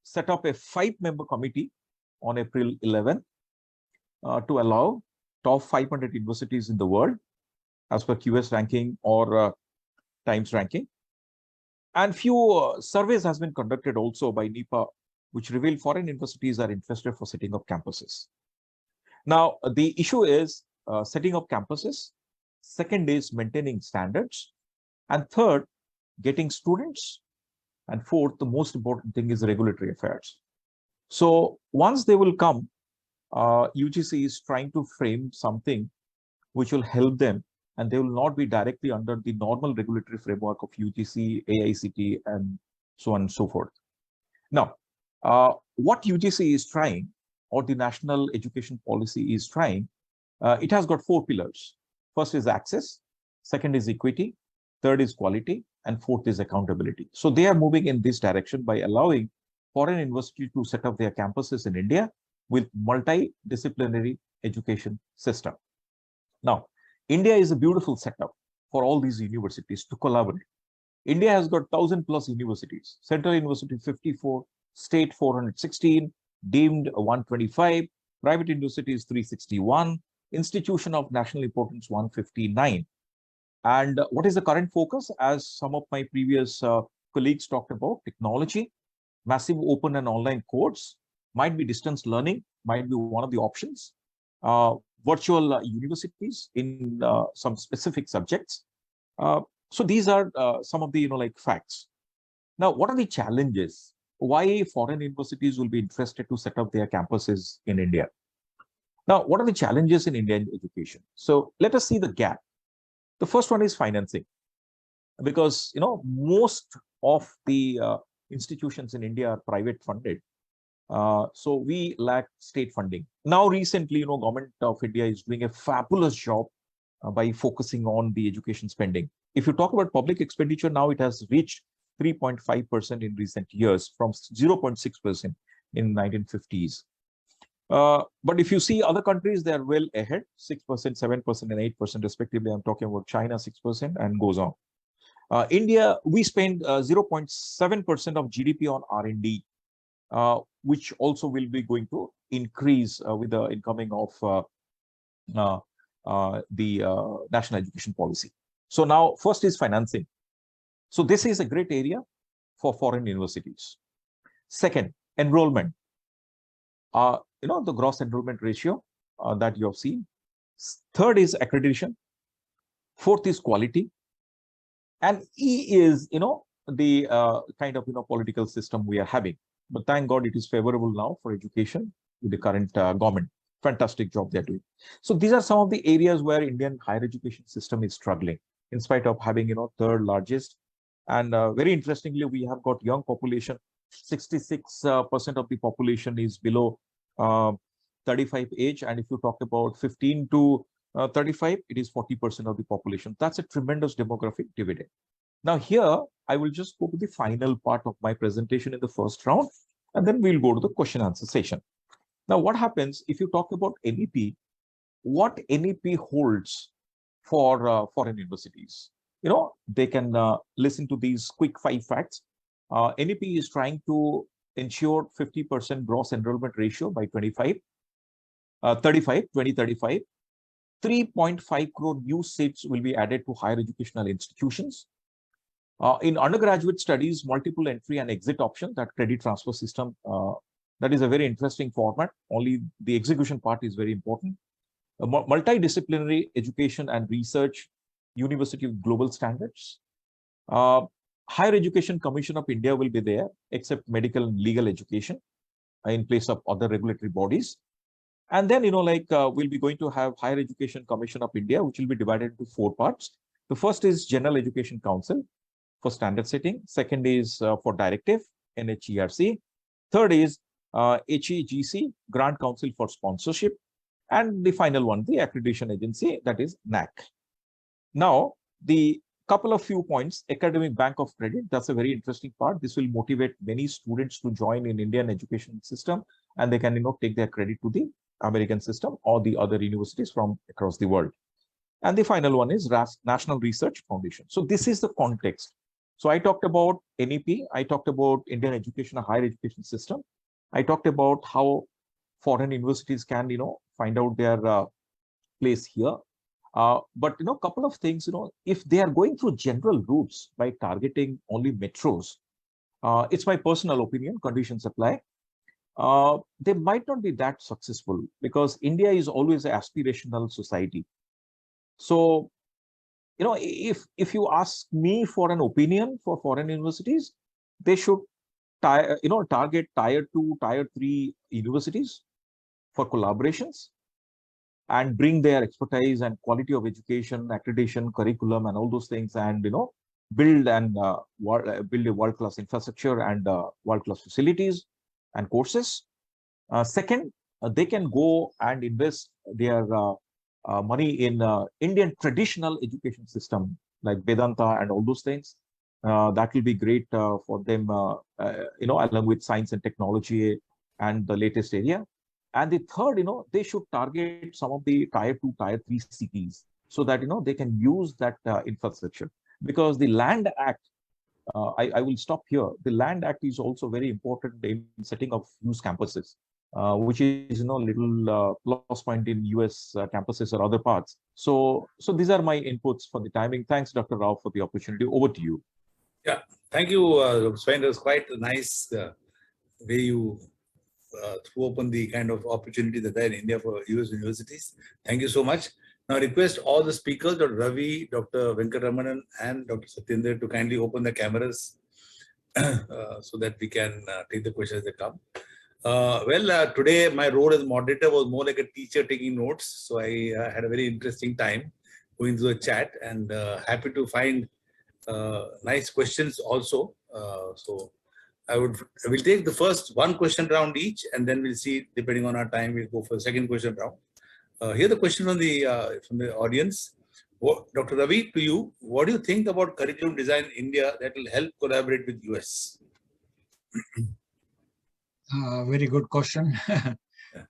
set up a 5-member committee on April 11 to allow top 500 universities in the world as per QS ranking or Times ranking. And few surveys has been conducted also by NEPA, which reveal foreign universities are interested for setting up campuses. Now, the issue is setting up campuses. Second is maintaining standards. And third, getting students. And fourth, the most important thing is regulatory affairs. So once they will come, UGC is trying to frame something which will help them, and they will not be directly under the normal regulatory framework of UGC, AICT, and so on and so forth. Now, what UGC is trying, or the national education policy is trying, it has got 4 pillars. First is access, second is equity, third is quality, and fourth is accountability. So they are moving in this direction by allowing foreign universities to set up their campuses in India with multidisciplinary education system. Now, India is a beautiful setup for all these universities to collaborate. India has got 1,000 plus universities, Central University 54, State 416, deemed 125, private universities 361, institution of national importance 159. And what is the current focus? As some of my previous colleagues talked about, technology, massive open and online courses, might be distance learning, might be one of the options, virtual universities in some specific subjects. So these are some of the facts. Now, what are the challenges? Why foreign universities will be interested to set up their campuses in India? Now, what are the challenges in Indian education? So let us see the gap. The first one is financing, because most of the institutions in India are private funded. So we lack state funding. Now, recently, Government of India is doing a fabulous job by focusing on the education spending. If you talk about public expenditure, now it has reached 3.5% in recent years from 0.6% in 1950s. But if you see other countries, they are well ahead, 6%, 7%, and 8% respectively. I'm talking about China, 6%, and goes on. India, we spend 0.7% of GDP on R&D, which also will be going to increase with the incoming of the national education policy. So now, first is financing. So this is a great area for foreign universities. Second, enrollment. The gross enrollment ratio that you have seen. Third is accreditation. Fourth is quality. And E is, the kind of, political system we are having. But thank God it is favorable now for education with the current government. Fantastic job they're doing. So these are some of the areas where Indian higher education system is struggling, in spite of having, third largest. And very interestingly, we have got young population. 66% of the population is below 35 age. And if you talk about 15 to 35, it is 40% of the population. That's a tremendous demographic dividend. Now here, I will just go to the final part of my presentation in the first round, and then we'll go to the question answer session. Now, what happens if you talk about NEP? What NEP holds for foreign universities? They can listen to these quick 5 facts. NEP is trying to ensure 50% gross enrollment ratio by 2035. 3.5 crore new seats will be added to higher educational institutions. In undergraduate studies, multiple entry and exit option, that credit transfer system, that is a very interesting format. Only the execution part is very important. Multidisciplinary education and research, University of Global Standards. Higher Education Commission of India will be there, except medical and legal education, in place of other regulatory bodies. And then, we'll be going to have Higher Education Commission of India, which will be divided into 4 parts. The first is General Education Council for standard setting. Second is for directive, NHERC. Third is HEGC, Grant Council for sponsorship. And the final one, the accreditation agency, that is NAC. Now, the couple of few points, Academic Bank of Credit, that's a very interesting part. This will motivate many students to join in Indian education system, and they can, take their credit to the American system or the other universities from across the world. And the final one is National Research Foundation. So this is the context. So I talked about NEP, I talked about Indian education, a higher education system. I talked about how foreign universities can, find out their place here. But, a couple of things, if they are going through general routes by targeting only metros, it's my personal opinion, conditions apply. They might not be that successful, because India is always an aspirational society. So, if you ask me for an opinion for foreign universities, they should target tier 2, tier 3 universities for collaborations and bring their expertise and quality of education, accreditation, curriculum, and all those things, and build a world-class infrastructure and world-class facilities and courses. Second, they can go and invest their money in Indian traditional education system like Vedanta and all those things. That will be great for them, along with science and technology and the latest area. And the third, they should target some of the tier 2, tier 3 cities, so that, they can use that infrastructure. Because the Land Act, I will stop here. The Land Act is also very important in setting up use campuses, which is, little plus point in US campuses or other parts. So these are my inputs for the timing. Thanks, Dr. Rao, for the opportunity. Over to you. Yeah, thank you, Swain. It was quite a nice way you threw open the kind of opportunity that there in India for US universities. Thank you so much. Now, I request all the speakers, Dr. Ravi, Dr. Venkatramanan, and Dr. Satyendra, to kindly open the cameras so that we can take the questions as they come. Today my role as moderator was more like a teacher taking notes. So I had a very interesting time going through the chat, and happy to find nice questions also. So I will take the first one question round each, and then we'll see, depending on our time, we'll go for the second question round. Here the question from the audience. Dr. Ravi, to you, what do you think about curriculum design in India that will help collaborate with US? Very good question.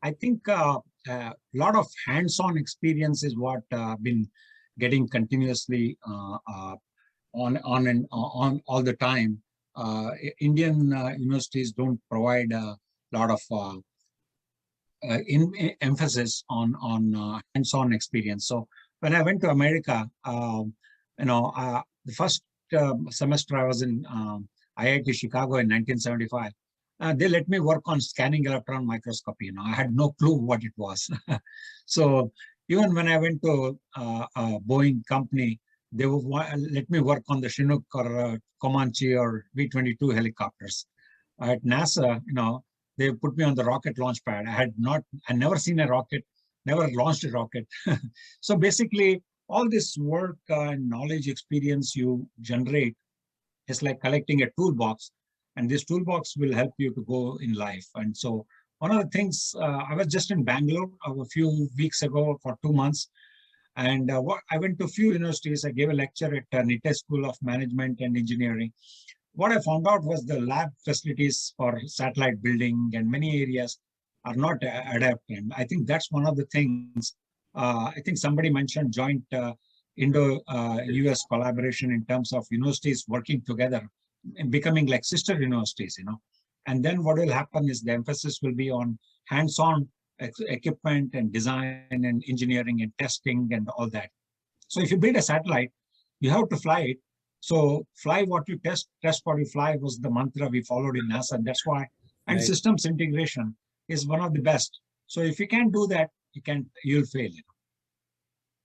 I think a lot of hands-on experience is what I've been getting continuously on all the time. Indian universities don't provide a lot of emphasis on hands-on experience. So when I went to America, the first semester I was in IIT Chicago in 1975. They let me work on scanning electron microscopy. I had no clue what it was. So even when I went to a Boeing company, they would let me work on the Chinook or Comanche or V-22 helicopters. At NASA, they put me on the rocket launch pad. I never seen a rocket, never launched a rocket. So basically, all this work and knowledge experience you generate is like collecting a toolbox. And this toolbox will help you to go in life. And so one of the things, I was just in Bangalore a few weeks ago for 2 months. And I went to a few universities. I gave a lecture at NITE School of Management and Engineering. What I found out was the lab facilities for satellite building and many areas are not adapted. I think that's one of the things. I think somebody mentioned joint Indo-US collaboration in terms of universities working together and becoming like sister universities, And then what will happen is the emphasis will be on hands-on equipment and design and engineering and testing and all that. So if you build a satellite, you have to fly it. So fly what you test what you fly was the mantra we followed in NASA. And that's why, and Right. Systems integration is one of the best. So if you can't do that, you'll fail.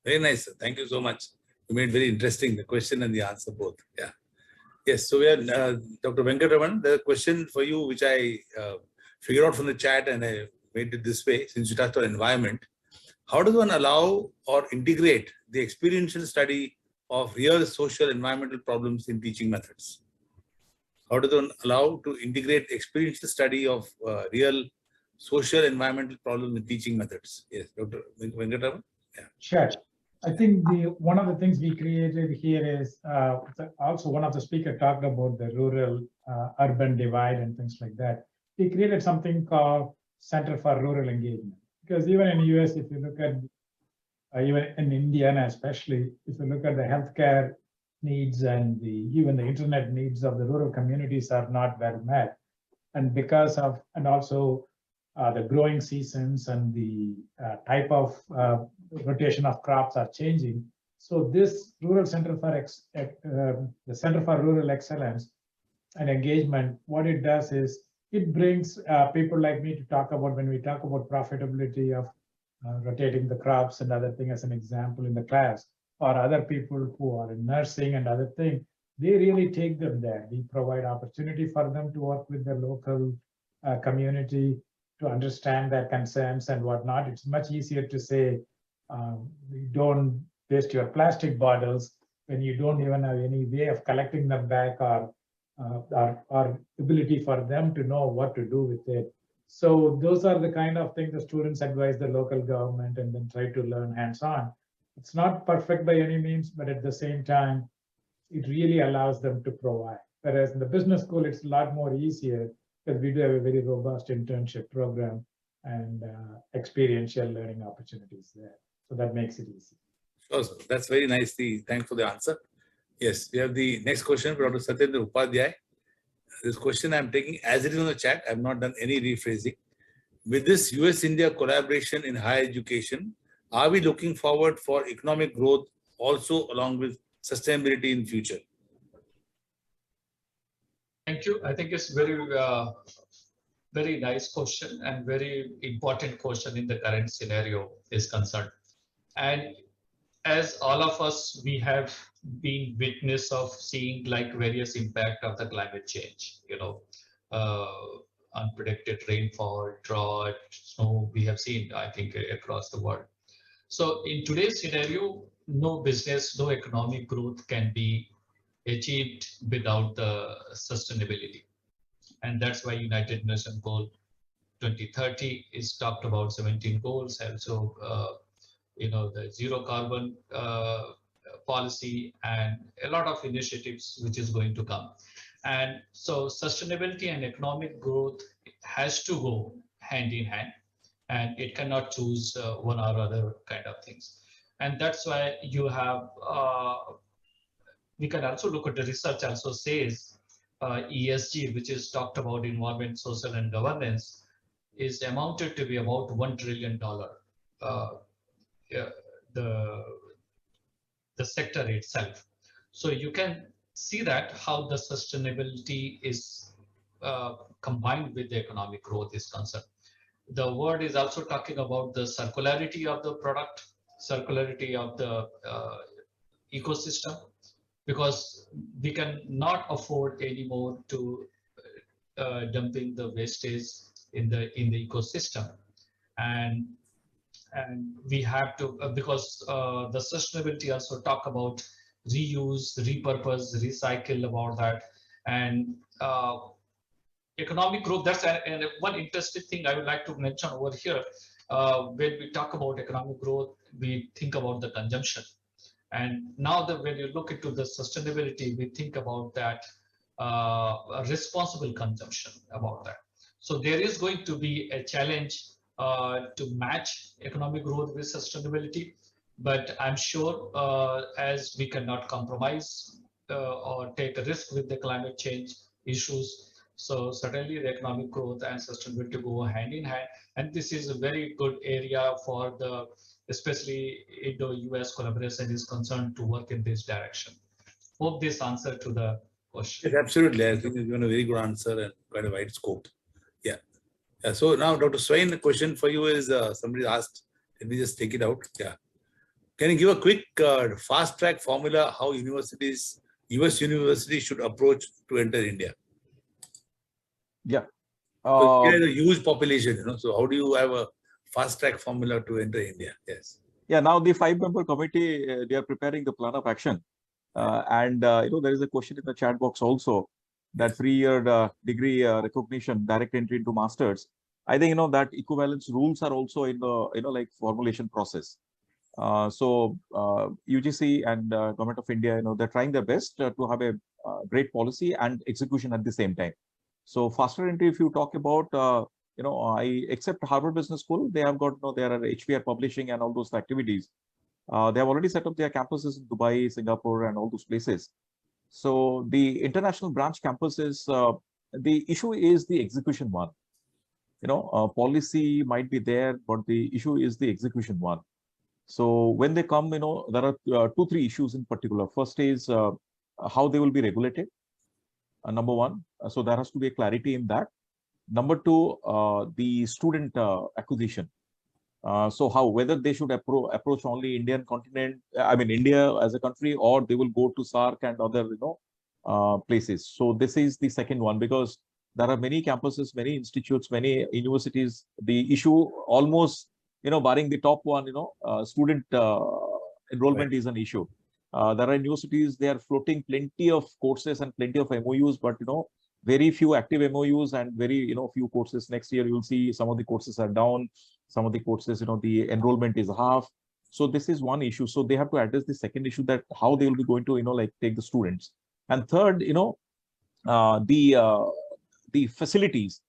Very nice, sir. Thank you so much. You made very interesting the question and the answer both. Yeah. Yes, so we are Dr. Venkataraman. The question for you, which I figured out from the chat, and I made it this way, since you touched on environment. How does one allow or integrate the experiential study of real social environmental problems in teaching methods? How does one allow to integrate experiential study of real social environmental problems in teaching methods? Yes, Dr. Venkataraman. Yeah. Sure. I think one of the things we created here is also one of the speakers talked about the rural urban divide and things like that. We created something called Center for Rural Engagement, because even in the US, if you look at even in Indiana, especially if you look at the healthcare needs and even the internet needs of the rural communities are not well met, and because of also the growing seasons and the type of rotation of crops are changing. So this rural center for the Center for Rural Excellence and Engagement, what it does is it brings people like me to talk about, when we talk about profitability of rotating the crops and other thing as an example in the class, or other people who are in nursing and other thing, they really take them there. We provide opportunity for them to work with the local community to understand their concerns and whatnot. It's much easier to say, don't waste your plastic bottles when you don't even have any way of collecting them back or ability for them to know what to do with it. So those are the kind of things the students advise the local government and then try to learn hands-on. It's not perfect by any means, but at the same time, it really allows them to provide. Whereas in the business school, it's a lot more easier because we do have a very robust internship program and experiential learning opportunities there. So that makes it easy. Sure, sir. That's very nice. Thanks for the answer. Yes, we have the next question from Dr. Satyendra Upadhyay. This question I'm taking as it is on the chat. I've not done any rephrasing. With this US-India collaboration in higher education, are we looking forward for economic growth also along with sustainability in future? Thank you. I think it's very nice question and very important question in the current scenario is concerned. And as all of us, we have been witness of seeing like various impact of the climate change, uh, unpredicted rainfall, drought, snow, we have seen, I think, across the world. So in today's scenario, no business, no economic growth can be achieved without the sustainability. And that's why United Nations goal 2030 is talked about 17 goals. Also, the zero carbon policy and a lot of initiatives which is going to come. And so sustainability and economic growth has to go hand in hand, and it cannot choose one or other kind of things. And that's why you have, we can also look at the research also says ESG, which is talked about environment, social and governance, is amounted to be about $1 trillion. The sector itself. So you can see that how the sustainability is combined with the economic growth is concerned. The word is also talking about the circularity of the product, circularity of the ecosystem, because we can not afford anymore to dumping the wastage in the ecosystem, and we have to because the sustainability also talk about reuse, repurpose, recycle, about that, and economic growth. That's and one interesting thing I would like to mention over here. When we talk about economic growth, we think about the consumption, and now that when you look into the sustainability, we think about that responsible consumption about that. So there is going to be a challenge to match economic growth with sustainability, but I'm sure as we cannot compromise or take a risk with the climate change issues, so certainly the economic growth and sustainability go hand in hand, and this is a very good area for the especially Indo-US collaboration is concerned to work in this direction. Hope this answer to the question. Yes, absolutely. I think you've given a very good answer and quite a wide scope. Yeah. So now, Dr. Swain, the question for you is somebody asked, let me just take it out. Yeah. Can you give a quick fast track formula how universities, US universities should approach to enter India? Yeah. So India is a huge population, so how do you have a fast track formula to enter India? Yes. Yeah, now the 5-member committee, they are preparing the plan of action. And there is a question in the chat box also that 3-year degree recognition, direct entry into masters. I think, that equivalence rules are also in the, formulation process. So UGC and Government of India, they're trying their best to have a great policy and execution at the same time. So faster entry, if you talk about, I except Harvard Business School, they have got, they are HBR publishing and all those activities. They have already set up their campuses in Dubai, Singapore, and all those places. So the international branch campuses, the issue is the execution one. Policy might be there, but the issue is the execution one. So when they come, there are 2-3 issues in particular. First is how they will be regulated. Number one, so there has to be a clarity in that. Number two, the student acquisition. So how, whether they should approach only Indian continent, India as a country, or they will go to SAARC and other, places. So this is the second one, because there are many campuses, many institutes, many universities. The issue almost, barring the top one, student enrollment is an issue. There are universities, they are floating plenty of courses and plenty of MOUs, but, very few active MOUs and very, few courses. Next year, you'll see some of the courses are down. Some of the courses, the enrollment is half. So this is one issue. So they have to address the second issue, that how they will be going to, take the students. And third, the facilities,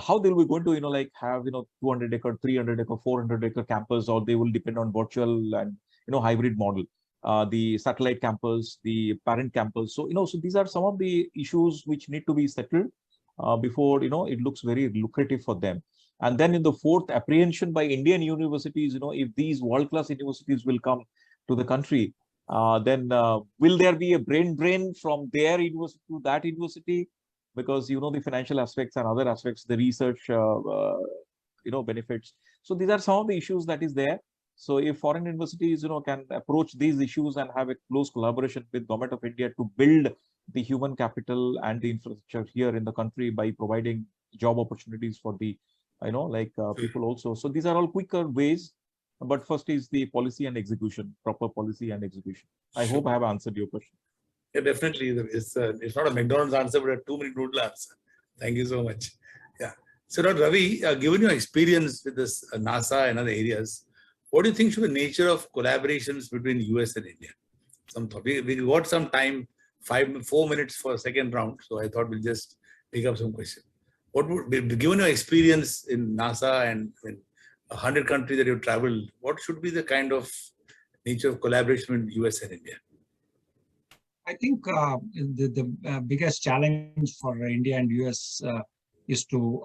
how they will be going to, have, 200-acre, 300-acre, 400-acre campus, or they will depend on virtual and, hybrid model. The satellite campus, the parent campus. So, so these are some of the issues which need to be settled before, it looks very lucrative for them. And then in the fourth, apprehension by Indian universities, if these world-class universities will come to the country, then will there be a brain drain from their university to that university? Because, the financial aspects and other aspects, the research, benefits. So these are some of the issues that is there. So if foreign universities, can approach these issues and have a close collaboration with Government of India to build the human capital and the infrastructure here in the country by providing job opportunities for the, people also. So these are all quicker ways. But first is the policy and execution, proper policy and execution. I hope I have answered your question. Yeah, definitely. It's not a McDonald's answer, but a 2-minute noodle answer. Thank you so much. Yeah. So, Dr. Ravi, given your experience with this NASA and other areas, what do you think should be the nature of collaborations between US and India? Some thought. We got some time, 4 minutes for a second round. So I thought we'll just pick up some questions. What would be, given your experience in NASA and in 100 countries that you've traveled, what should be the kind of nature of collaboration between US and India? I think the biggest challenge for India and US is to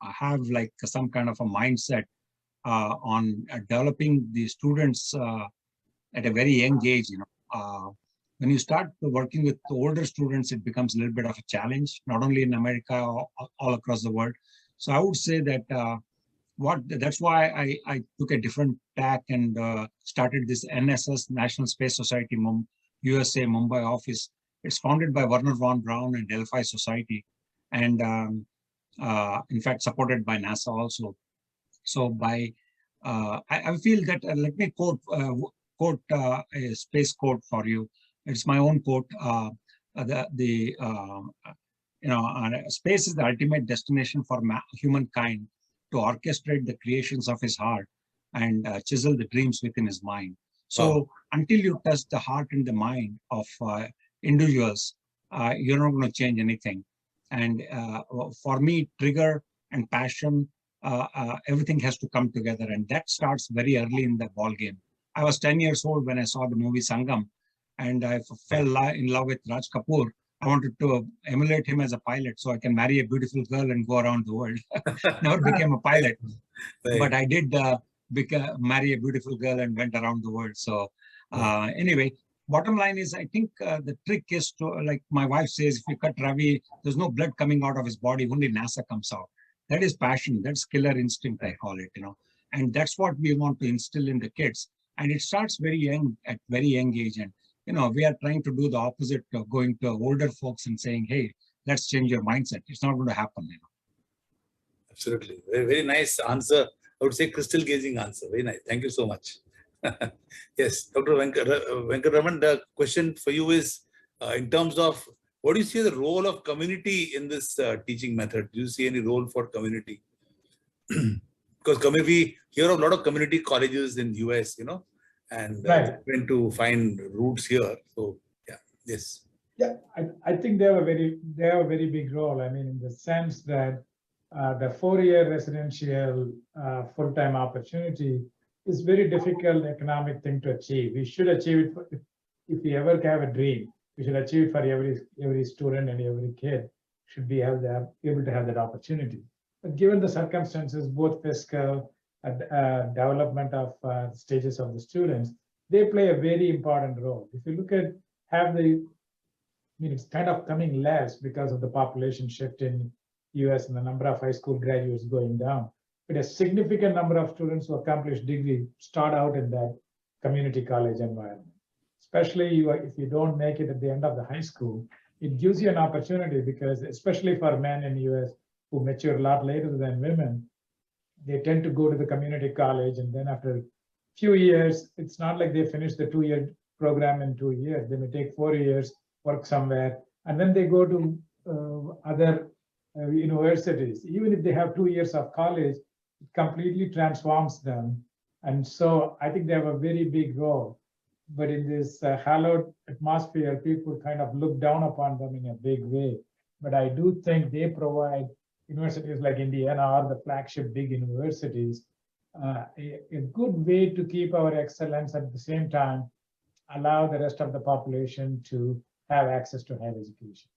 have like some kind of a mindset on developing the students at a very young age. When you start working with the older students, it becomes a little bit of a challenge, not only in America, all across the world. So I would say that that's why I took a different tack and started this NSS, National Space Society USA Mumbai office. It's founded by Wernher von Braun and Delphi Society, and in fact supported by NASA also. So I feel that let me quote a space quote for you. It's my own quote. Space is the ultimate destination for humankind to orchestrate the creations of his heart and chisel the dreams within his mind. So until you touch the heart and the mind of individuals, you're not going to change anything. And for me, trigger and passion, everything has to come together. And that starts very early in the ball game. I was 10 years old when I saw the movie Sangam, and I fell in love with Raj Kapoor. I wanted to emulate him as a pilot so I can marry a beautiful girl and go around the world. Never became a pilot, but I did marry a beautiful girl and went around the world. So anyway, bottom line is, I think the trick is to, like my wife says, if you cut Ravi, there's no blood coming out of his body, only NASA comes out. That is passion, that's killer instinct, I call it, and that's what we want to instill in the kids. And it starts very young, at very young age. And, we are trying to do the opposite of going to older folks and saying, hey, let's change your mindset. It's not going to happen, Absolutely. Very, very nice answer. I would say crystal gazing answer. Very nice. Thank you so much. Yes, Dr. Venkataraman, the question for you is in terms of what do you see the role of community in this teaching method? Do you see any role for community? Because we hear of a lot of community colleges in US, and trying to find roots here. So yeah, yes. Yeah, I think they have a very big role. I mean, in the sense that the 4-year residential full-time opportunity is very difficult economic thing to achieve. We should achieve it if we ever have a dream. We should achieve it for every student and every kid should be able to have that opportunity. But given the circumstances, both fiscal development of stages of the students, they play a very important role. If you look at it's kind of coming less because of the population shift in US and the number of high school graduates going down. But a significant number of students who accomplish degree start out in that community college environment. Especially if you don't make it at the end of the high school, it gives you an opportunity because especially for men in US who mature a lot later than women, they tend to go to the community college, and then after a few years, it's not like they finish the 2-year program in 2 years. They may take 4 years, work somewhere, and then they go to other universities. Even if they have 2 years of college, it completely transforms them. And so I think they have a very big role. But in this hallowed atmosphere, people kind of look down upon them in a big way. But I do think they provide universities like Indiana or the flagship big universities, a good way to keep our excellence at the same time, allow the rest of the population to have access to higher education.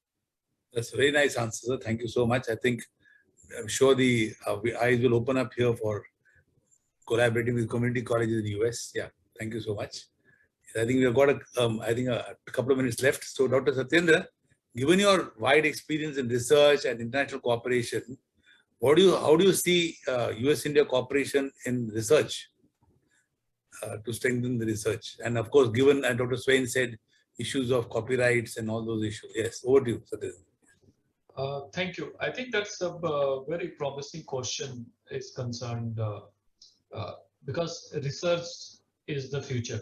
That's a very nice answer, sir. Thank you so much. I'm sure the eyes will open up here for collaborating with community colleges in the US. Yeah, thank you so much. I think we've got a couple of minutes left. So Dr. Satyendra, given your wide experience in research and international cooperation, how do you see US-India cooperation in research? to strengthen the research. And of course, given, Dr. Swain said, issues of copyrights and all those issues. Yes, over to you, Satyadev. Thank you. I think that's a very promising question is concerned because research is the future.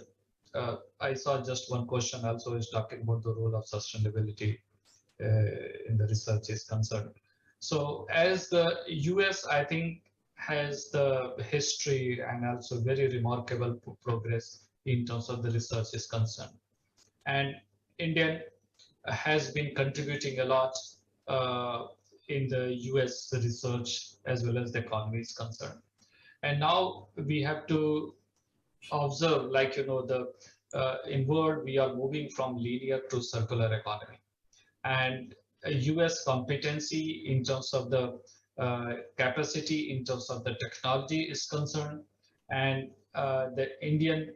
I saw just one question also is talking about the role of sustainability in the research is concerned. So as the US, I think, has the history and also very remarkable progress in terms of the research is concerned. And India has been contributing a lot in the US research as well as the economy is concerned. And now we have to observe, like, the inward, we are moving from linear to circular economy. And US competency in terms of the capacity, in terms of the technology is concerned, and the Indian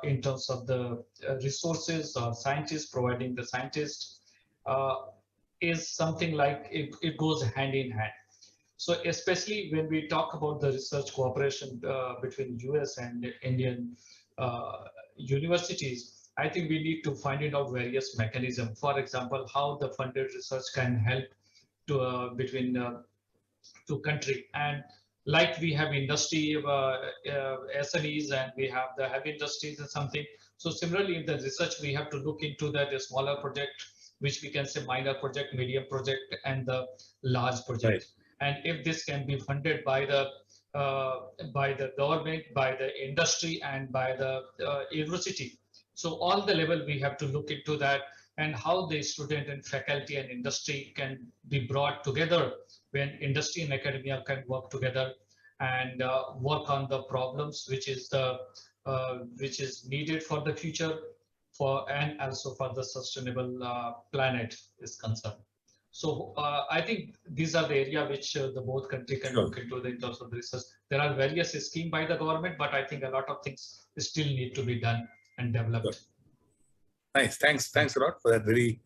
in terms of the resources or scientists providing the scientists is something like it goes hand in hand. So especially when we talk about the research cooperation between US and Indian universities, I think we need to find out various mechanisms. For example, how the funded research can help to between two countries. And like we have industry SMEs and we have the heavy industries and something. So similarly in the research, we have to look into that a smaller project, which we can say minor project, medium project, and the large project. Right. And if this can be funded by the government, by the industry, and by the university. So all the level we have to look into that, and how the student and faculty and industry can be brought together when industry and academia can work together and work on the problems which is needed for the future and also for the sustainable planet is concerned. So I think these are the area which the both country can look into in terms of the research. There are various schemes by the government, but I think a lot of things still need to be done and developed. Good. Nice, thanks a lot for that very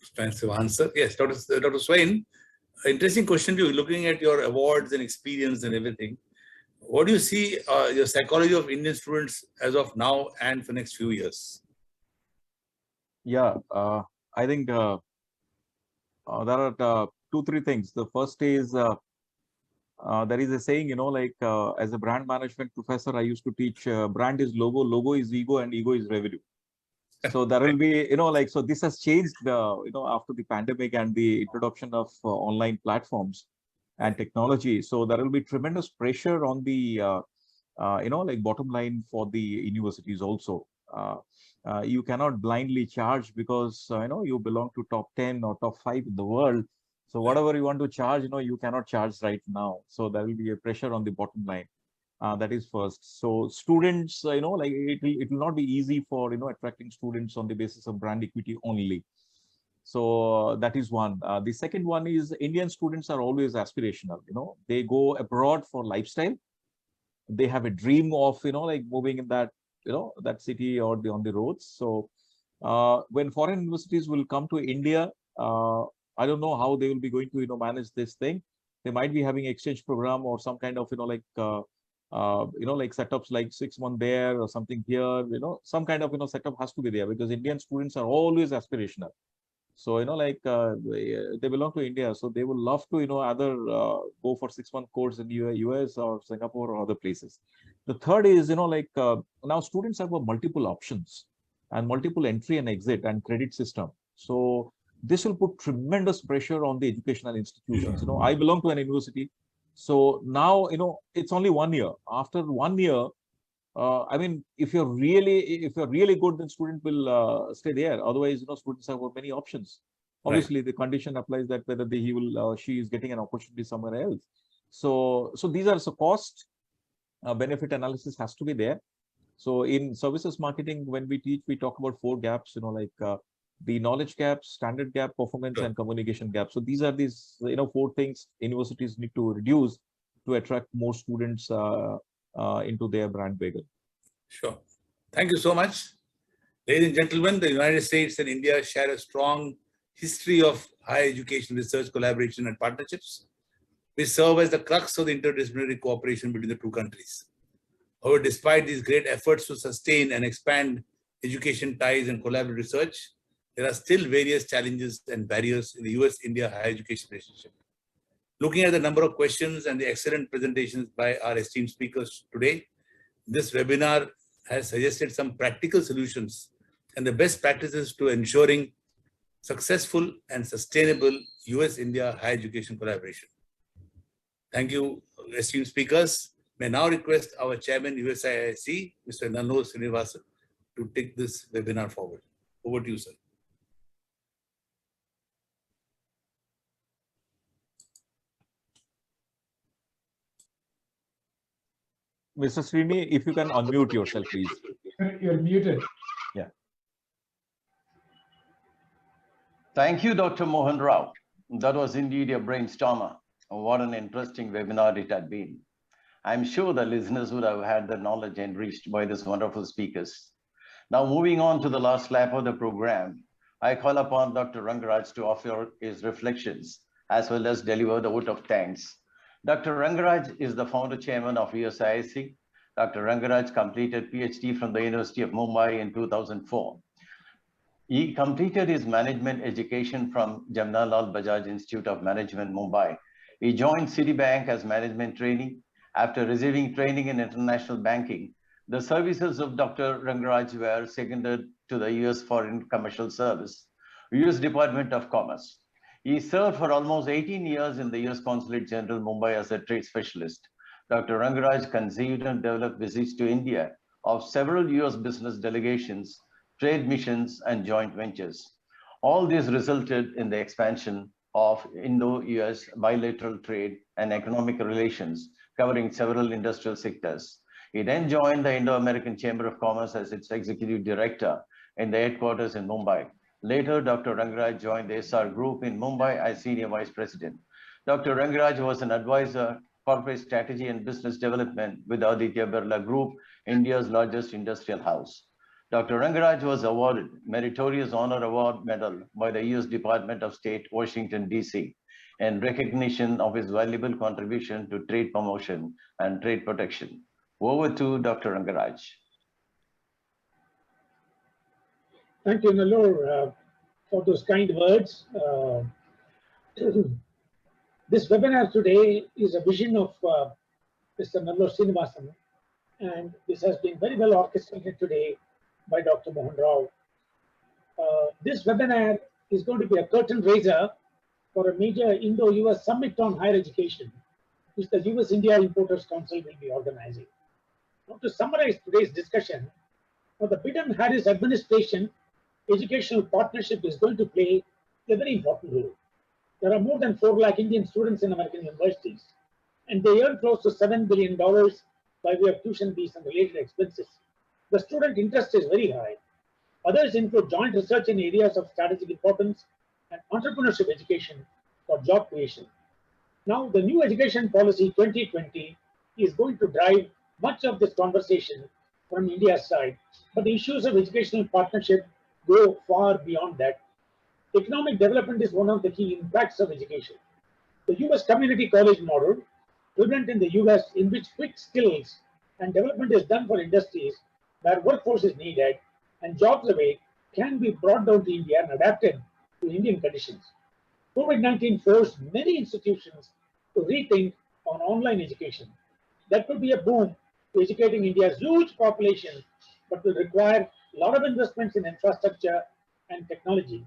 expansive answer. Yes, Dr. Swain, interesting question to you, looking at your awards and experience and everything. What do you see your psychology of Indian students as of now and for next few years? Yeah, I think there are 2-3 things. The first is there is a saying, as a brand management professor, I used to teach brand is logo, logo is ego, and ego is revenue. So there will be, so this has changed, after the pandemic and the introduction of online platforms and technology. So there will be tremendous pressure on the, bottom line for the universities also. You cannot blindly charge because, you belong to top 10 or top 5 in the world. So whatever you want to charge, you cannot charge right now. So there will be a pressure on the bottom line. That is first. So students, it will not be easy for, attracting students on the basis of brand equity only. So that is one. The second one is Indian students are always aspirational. They go abroad for lifestyle. They have a dream of, moving in that, that city or on the roads. So when foreign universities will come to India, I don't know how they will be going to, manage this thing. They might be having exchange program or some kind of, setups like 6 months there or something here, some kind of, setup has to be there because Indian students are always aspirational. So, they belong to India. So they will love to, either go for 6-month course in US or Singapore or other places. The third is, now students have multiple options and multiple entry and exit and credit system. So this will put tremendous pressure on the educational institutions. I belong to an university. So now, it's only 1 year. After 1 year, I mean, if you're really good, then student will stay there. Otherwise, students have many options. Obviously, the condition applies that whether he will, she is getting an opportunity somewhere else. So these are cost benefit analysis has to be there. So in services marketing, when we teach, we talk about 4 gaps. The knowledge gap, standard gap, performance, and communication gap. So these are 4 things universities need to reduce to attract more students into their brand wagon. Sure. Thank you so much. Ladies and gentlemen, the United States and India share a strong history of higher education research collaboration and partnerships, which serve as the crux of the interdisciplinary cooperation between the two countries. However, despite these great efforts to sustain and expand education ties and collaborative research, there are still various challenges and barriers in the US-India higher education relationship. Looking at the number of questions and the excellent presentations by our esteemed speakers today, this webinar has suggested some practical solutions and the best practices to ensuring successful and sustainable US-India higher education collaboration. Thank you, esteemed speakers. May now request our chairman, USIIC, Mr. Nallur Srinivasan, to take this webinar forward. Over to you, sir. Mr. Srini, if you can unmute yourself, please. You're muted. Yeah. Thank you, Dr. Mohan Rao. That was indeed a brainstormer. What an interesting webinar it had been. I'm sure the listeners would have had their knowledge enriched by these wonderful speakers. Now, moving on to the last lap of the program, I call upon Dr. Rangaraj to offer his reflections as well as deliver the vote of thanks. Dr. Rangaraj is the founder chairman of USIIC. Dr. Rangaraj completed PhD from the University of Mumbai in 2004. He completed his management education from Jamnalal Bajaj Institute of Management, Mumbai. He joined Citibank as management trainee. After receiving training in international banking, the services of Dr. Rangaraj were seconded to the US Foreign Commercial Service, US Department of Commerce. He served for almost 18 years in the US Consulate General, Mumbai as a trade specialist. Dr. Rangaraj conceived and developed visits to India of several US business delegations, trade missions, and joint ventures. All this resulted in the expansion of Indo-US bilateral trade and economic relations, covering several industrial sectors. He then joined the Indo-American Chamber of Commerce as its executive director in the headquarters in Mumbai. Later, Dr. Rangaraj joined the SR Group in Mumbai as senior vice president. Dr. Rangaraj was an advisor, corporate strategy and business development with Aditya Birla Group, India's largest industrial house. Dr. Rangaraj was awarded Meritorious Honor Award Medal by the US Department of State, Washington, DC, in recognition of his valuable contribution to trade promotion and trade protection. Over to Dr. Rangaraj. Thank you, Nallur, for those kind words. This webinar today is a vision of Mr. Nallur Srinivasan, and this has been very well orchestrated today by Dr. Mohan Rao. This webinar is going to be a curtain raiser for a major Indo-US summit on higher education, which the US-India Importers Council will be organizing. Now, to summarize today's discussion, now the Biden-Harris administration educational partnership is going to play a very important role. There are more than 4 lakh Indian students in American universities, and they earn close to $7 billion by way of tuition fees and related expenses. The student interest is very high. Others include joint research in areas of strategic importance and entrepreneurship education for job creation. Now, the new education policy 2020 is going to drive much of this conversation from India's side, but the issues of educational partnership go far beyond that. Economic development is one of the key impacts of education. The US community college model, prevalent in the US, in which quick skills and development is done for industries where workforce is needed and jobs away, can be brought down to India and adapted to Indian conditions. COVID-19 forced many institutions to rethink on online education. That could be a boom to educating India's huge population, but will require a lot of investments in infrastructure and technology.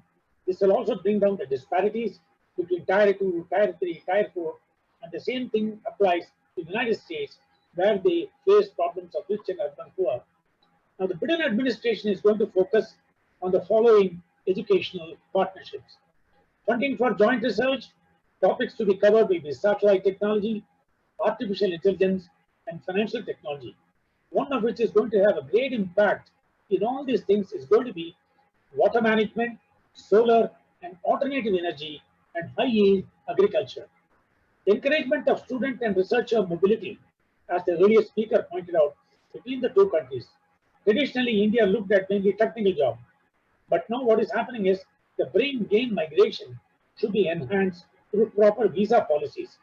This will also bring down the disparities between Tier 2, Tier 3, Tier 4, and the same thing applies to the United States, where they face problems of rich and urban poor. Now, the Biden administration is going to focus on the following educational partnerships. Funding for joint research, topics to be covered will be satellite technology, artificial intelligence, and financial technology. One of which is going to have a great impact in all these things is going to be water management, solar and alternative energy, and high-yield agriculture. Encouragement of student and researcher mobility, as the earlier speaker pointed out, between the two countries. Traditionally, India looked at mainly technical jobs, but now what is happening is the brain-gain migration should be enhanced through proper visa policies.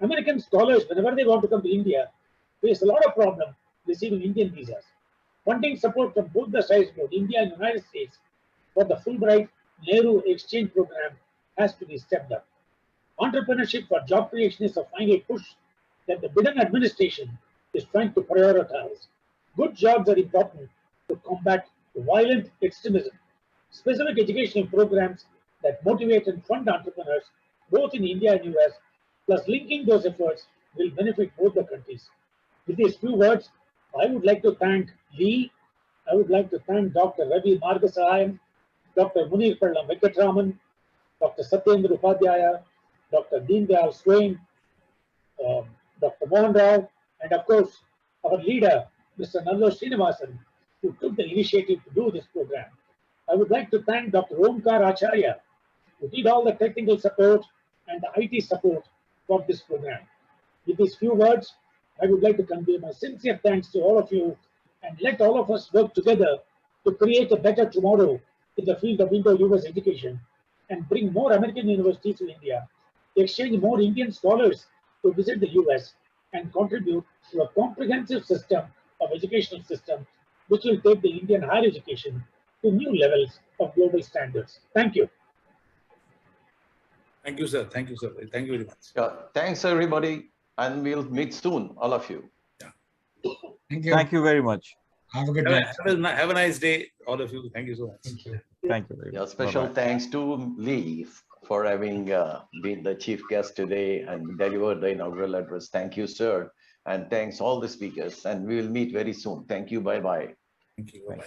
American scholars, whenever they want to come to India, face a lot of problem receiving Indian visas. Funding support from both the sides, both India and United States, for the Fulbright Nehru Exchange Program has to be stepped up. Entrepreneurship for job creation is a finite push that the Biden administration is trying to prioritize. Good jobs are important to combat violent extremism. Specific educational programs that motivate and fund entrepreneurs, both in India and US, plus linking those efforts will benefit both the countries. With these few words, I would like to thank Lee. I would like to thank Dr. Ravi Margasahayam, Dr. Munir Pallam Venkatraman, Dr. Satyendra Upadhyaya, Dr. Deen Dayal Swain, Dr. Mohan Rao, and of course, our leader, Mr. Nallo Srinivasan, who took the initiative to do this program. I would like to thank Dr. Omkar Acharya, who did all the technical support and the IT support for this program. With these few words, I would like to convey my sincere thanks to all of you and let all of us work together to create a better tomorrow in the field of Indo-US education and bring more American universities to India, exchange more Indian scholars to visit the US, and contribute to a comprehensive system of educational system which will take the Indian higher education to new levels of global standards. Thank you. Thank you, sir. Thank you, sir. Thank you very much. Yeah, thanks everybody, and we'll meet soon, all of you. Thank you. Thank you very much. Have a good Have day. have a nice day, all of you. Thank you so much. Thank you. Thank you very Yeah, much. special Bye-bye. thanks to Lee for having been the chief guest today and delivered the inaugural address. Thank you, sir. And thanks all the speakers. And we will meet very soon. Thank you. Bye-bye. Thank you. Bye-bye.